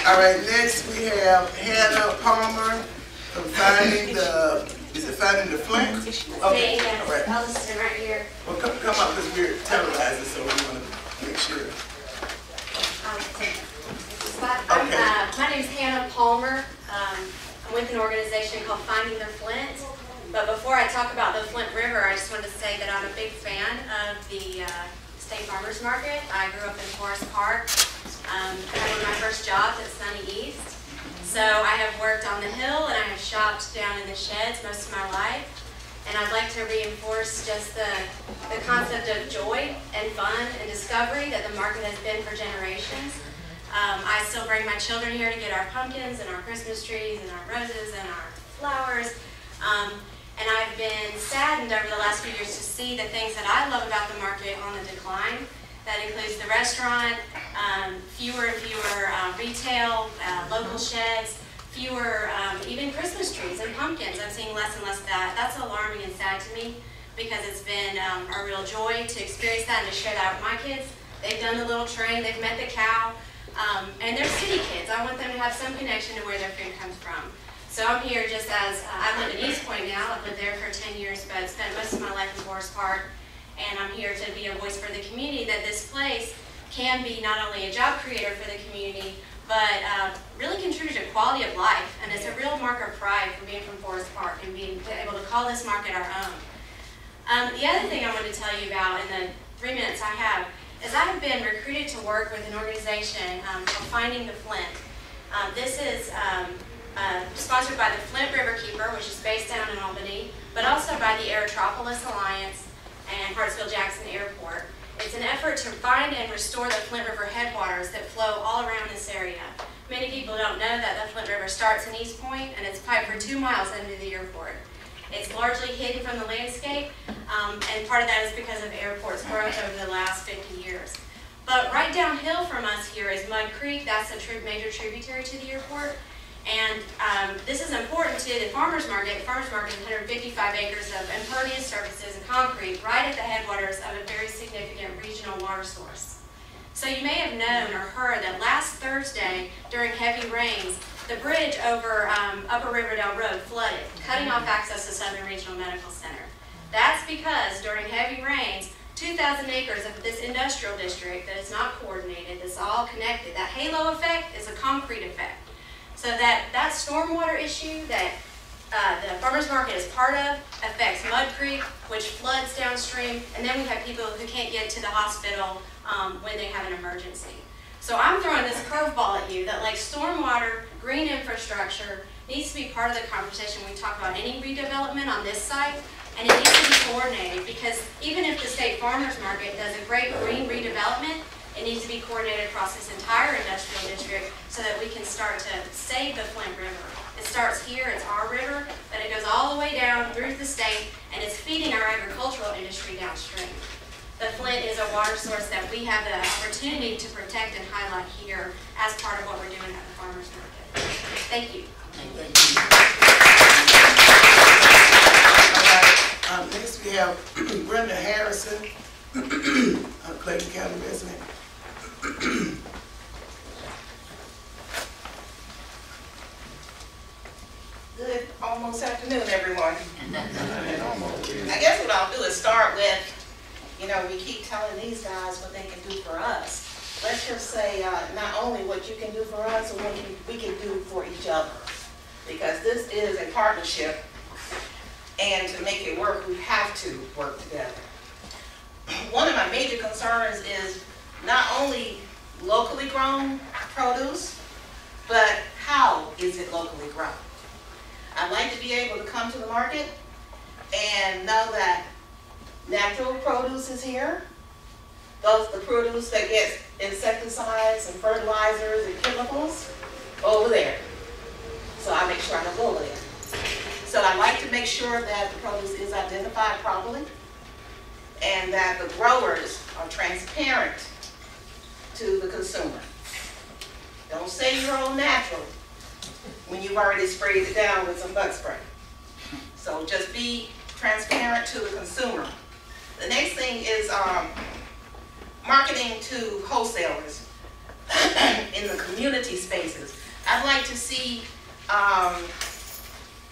All right, next we have Hannah Palmer from Finding the, is it Finding the Flint? Okay, all right. I'll listen right here. Well, come up because we're televising, so we want to make sure. My name is Hannah Palmer. I'm with an organization called Finding the Flint. But before I talk about the Flint River, I just wanted to say that I'm a big fan of the State Farmers Market. I grew up in Forest Park. One of my first jobs at Sunny East. So I have worked on the hill and I have shopped down in the sheds most of my life. And I'd like to reinforce just the concept of joy and fun and discovery that the market has been for generations. I still bring my children here to get our pumpkins and our Christmas trees and our roses and our flowers. And I've been saddened over the last few years to see the things that I love about the market on the decline. That includes the restaurant, fewer and fewer retail, local sheds, fewer even Christmas trees and pumpkins. I'm seeing less and less of that. That's alarming and sad to me because it's been a real joy to experience that and to share that with my kids. They've done the little train, they've met the cow, and they're city kids. I want them to have some connection to where their food comes from. So I'm here just as, I live in East Point now. I've lived there for 10 years, but spent most of my life in Forest Park. And I'm here to be a voice for the community, that this place can be not only a job creator for the community, but really contribute to quality of life. And it's a real mark of pride for being from Forest Park and being able to call this market our own. The other thing I want to tell you about in the 3 minutes I have is I have been recruited to work with an organization called Finding the Flint. This is sponsored by the Flint Riverkeeper, which is based down in Albany, but also by the Aerotropolis Alliance and Hartsfield-Jackson Airport. It's an effort to find and restore the Flint River headwaters that flow all around this area. Many people don't know that the Flint River starts in East Point and it's piped for 2 miles under the airport. It's largely hidden from the landscape, and part of that is because of the airport's growth over the last 50 years. But right downhill from us here is Mud Creek. That's a major tributary to the airport. And this is important to the farmers market. The farmers market is 155 acres of impervious surfaces and concrete right at the headwaters of a very significant regional water source. So you may have known or heard that last Thursday during heavy rains, the bridge over Upper Riverdale Road flooded, cutting off access to Southern Regional Medical Center. That's because during heavy rains, 2,000 acres of this industrial district that is not coordinated, that's all connected. That halo effect is a concrete effect. So that stormwater issue that the farmers market is part of affects Mud Creek, which floods downstream, and then we have people who can't get to the hospital when they have an emergency. So I'm throwing this curveball at you that like stormwater, green infrastructure needs to be part of the conversation when we talk about any redevelopment on this site, and it needs to be coordinated because even if the state farmers market does a great green redevelopment, it needs to be coordinated across this entire industrial district so that we can start to save the Flint River. It starts here, it's our river, but it goes all the way down through the state, and it's feeding our agricultural industry downstream. The Flint is a water source that we have the opportunity to protect and highlight here as part of what we're doing at the farmers market. Thank you. Thank you. All right. Next we have Brenda Harrison, Clayton County resident. Good almost afternoon, everyone. I guess what I'll do is start with, we keep telling these guys what they can do for us. Let's just say not only what you can do for us, but what we can do for each other. Because this is a partnership, and to make it work, we have to work together. One of my major concerns is not only locally grown produce, but how is it locally grown? I'd like to be able to come to the market and know that natural produce is here. The produce that gets insecticides and fertilizers and chemicals over there. So I make sure I don't go over there. So I like to make sure that the produce is identified properly and that the growers are transparent to the consumer. Don't say you're all natural when you've already sprayed it down with some bug spray. So just be transparent to the consumer. The next thing is marketing to wholesalers in the community spaces. I'd like to see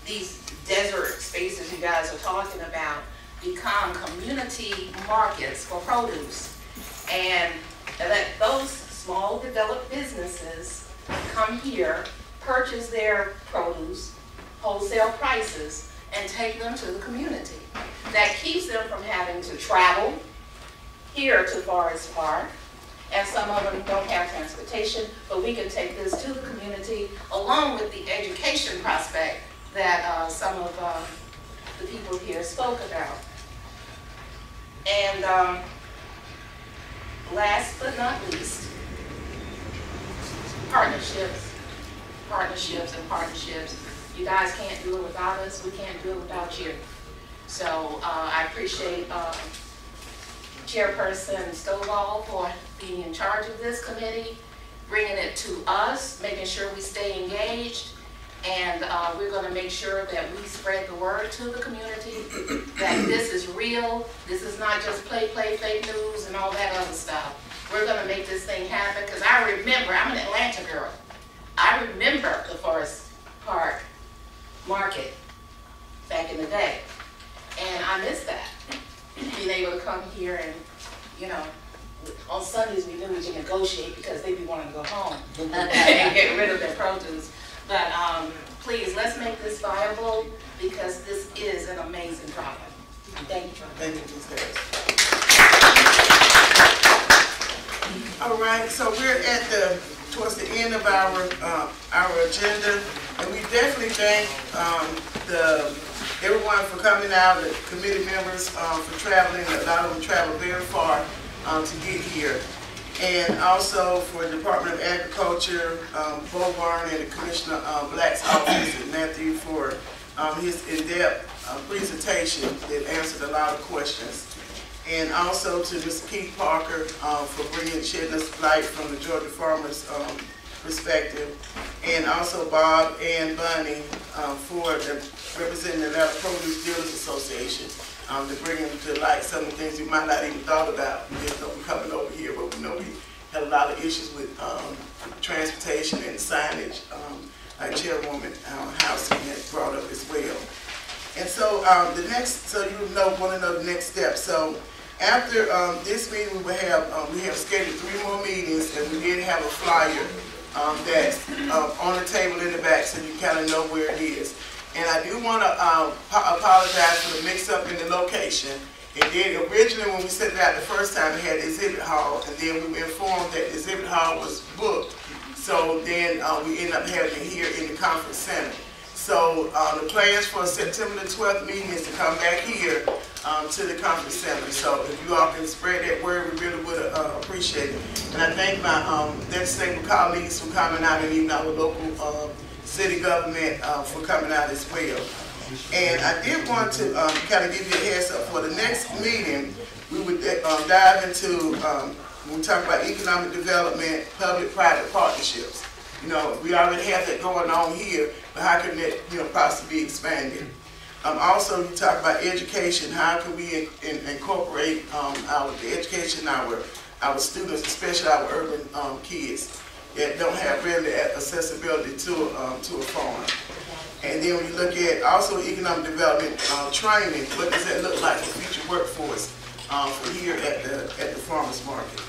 these desert spaces you guys are talking about become community markets for produce, and let those small developed businesses come here, purchase their produce, wholesale prices, and take them to the community. That keeps them from having to travel here to Forest Park, and some of them don't have transportation, but we can take this to the community along with the education prospect that some of the people here spoke about. And last but not least, partnerships, and partnerships. You guys can't do it without us. We can't do it without you. So I appreciate Chairperson Stovall for being in charge of this committee, bringing it to us, making sure we stay engaged, and we're going to make sure that we spread the word to the community that this is real. This is not just play, fake news and all that other stuff. We're going to make this thing happen, because I remember, I'm an Atlanta girl. I remember the Forest Park Market back in the day, and I miss that. Being able to come here and, you know, on Sundays we knew we could negotiate because they be wanting to go home and get rid of their produce. But please, let's make this viable, because this is an amazing product. Thank you. Thank you, Ms. Harris. All right, so we're at towards the end of our agenda, and we definitely thank everyone for coming out, the committee members for traveling. A lot of them traveled very far to get here. And also for the Department of Agriculture, Bo Barn, and the Commissioner Black's office, and Matthew for his in-depth presentation that answered a lot of questions. And also to Mr. Keith Parker for shedding us light from the Georgia farmers' perspective. And also Bob and Bunny for representing the Atlanta Produce Dealers Association to bring to light some of the things we might not even thought about. We didn't know we coming over here, but we know we had a lot of issues with transportation and signage, like Chairwoman Housing had brought up as well. And so the next, so you want to know the next step. So after this meeting, we have scheduled 3 more meetings, and we did have a flyer that's on the table in the back, so you kind of know where it is. And I do want to apologize for the mix-up in the location. It did originally, when we set it out the first time, it had the exhibit hall, and then we were informed that the exhibit hall was booked. So then we ended up having it here in the conference center. So the plans for September the 12th meeting is to come back here to the conference center. So if you all can spread that word, we really would appreciate it. And I thank my legislative colleagues for coming out, and even our local city government for coming out as well. And I did want to kind of give you a heads up for the next meeting. We would dive into, when we talk about economic development, public-private partnerships. You know, we already have that going on here, but how can that, possibly be expanded? Also, you talk about education. How can we incorporate the education our students, especially our urban kids that don't have really accessibility to a farm. And then when you look at also economic development training, what does that look like for future workforce for here at the farmers market?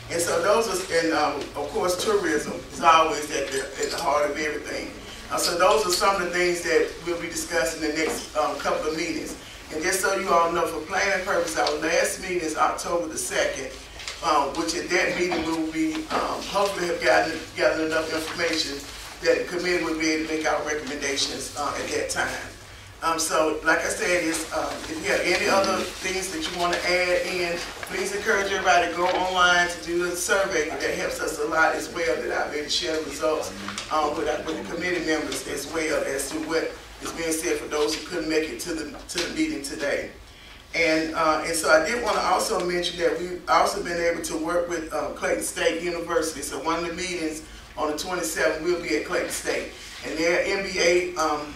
And so those are, and of course tourism is always at the heart of everything. So those are some of the things that we'll be discussing in the next couple of meetings. And just so you all know, for planning purposes, our last meeting is October the 2nd. Which at that meeting we will be, hopefully have gathered enough information that the committee will be able to make our recommendations at that time. So like I said, if you have any other things that you want to add in, please encourage everybody to go online to do the survey. That helps us a lot as well, that I'll be able to share the results with the committee members as well as to what is being said for those who couldn't make it to the meeting today. And so I did want to also mention that we've also been able to work with Clayton State University. So one of the meetings on the 27th will be at Clayton State. And their MBA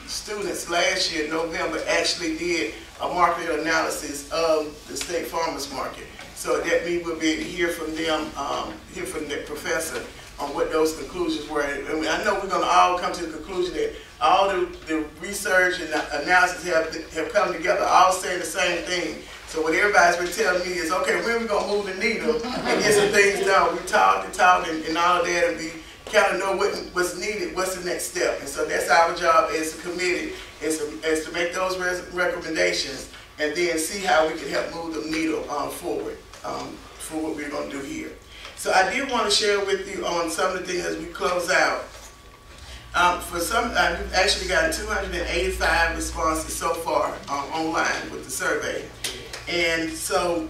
students last year in November actually did a market analysis of the state farmers market. So that means we'll be able to hear from them, hear from the professor on what those conclusions were. And I know we're going to all come to the conclusion that all the research and the analysis have come together, all saying the same thing. So what everybody's been telling me is, okay, when are we going to move the needle and get some things done? We talk and all of that, and we kind of know what's needed, what's the next step. And so that's our job as a committee, is to make those recommendations and then see how we can help move the needle forward for what we're going to do here. So I did want to share with you on some of the things as we close out. We've actually gotten 285 responses so far online with the survey. And so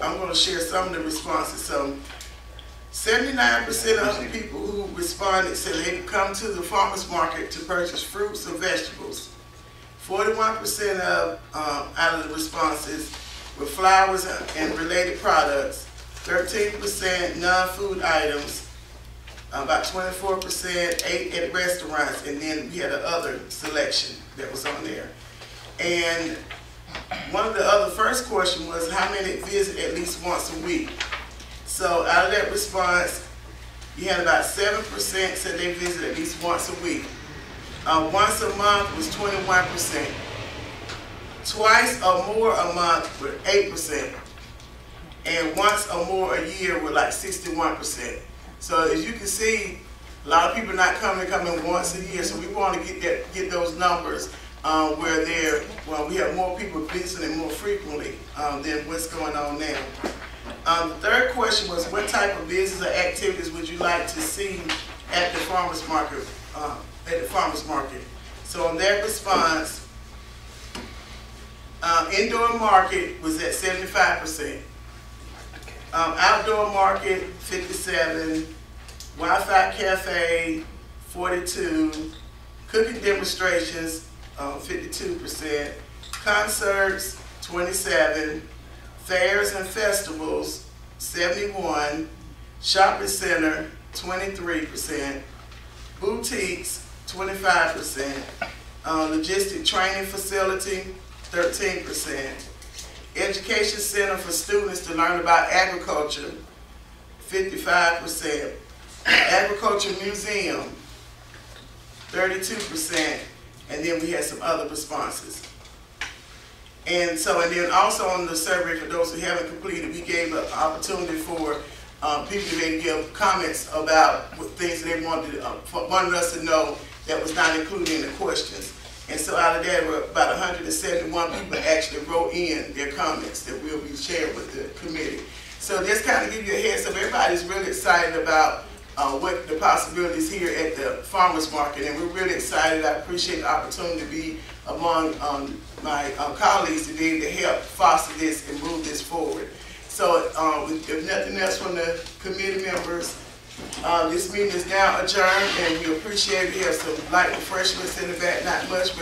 I'm going to share some of the responses. 79% of the people who responded said they come to the farmer's market to purchase fruits or vegetables. 41% out of the responses were flowers and related products. 13% non-food items. About 24% ate at restaurants, and then we had an other selection that was on there. And one of the other first question was how many visit at least once a week. So out of that response, you had about 7% said they visit at least once a week. Once a month was 21%. Twice or more a month were 8%. And once or more a year were like 61%. So as you can see, a lot of people not coming once a year. So we want to get those numbers where we have more people visiting more frequently than what's going on now. The third question was, what type of business or activities would you like to see at the farmers market? So on that response, indoor market was at 75%. Outdoor market, 57%. Wi-Fi cafe, 42%. Cooking demonstrations, 52%. Concerts, 27%. Fairs and festivals, 71%. Shopping center, 23%. Boutiques, 25%. Logistic training facility, 13%. Education center for students to learn about agriculture, 55%. Agriculture museum, 32%. And then we had some other responses. And then also on the survey, for those who haven't completed, we gave an opportunity for people to maybe give comments about things that they wanted us to know that was not included in the questions. And so out of that, about 171 people actually wrote in their comments that will be shared with the committee. So just kind of give you a heads up, everybody's really excited about what the possibilities here at the farmers market, and we're really excited. I appreciate the opportunity to be among my colleagues to be able to help foster this and move this forward. So if nothing else from the committee members, this meeting is now adjourned, and we appreciate it. We have some light refreshments in the back, not much.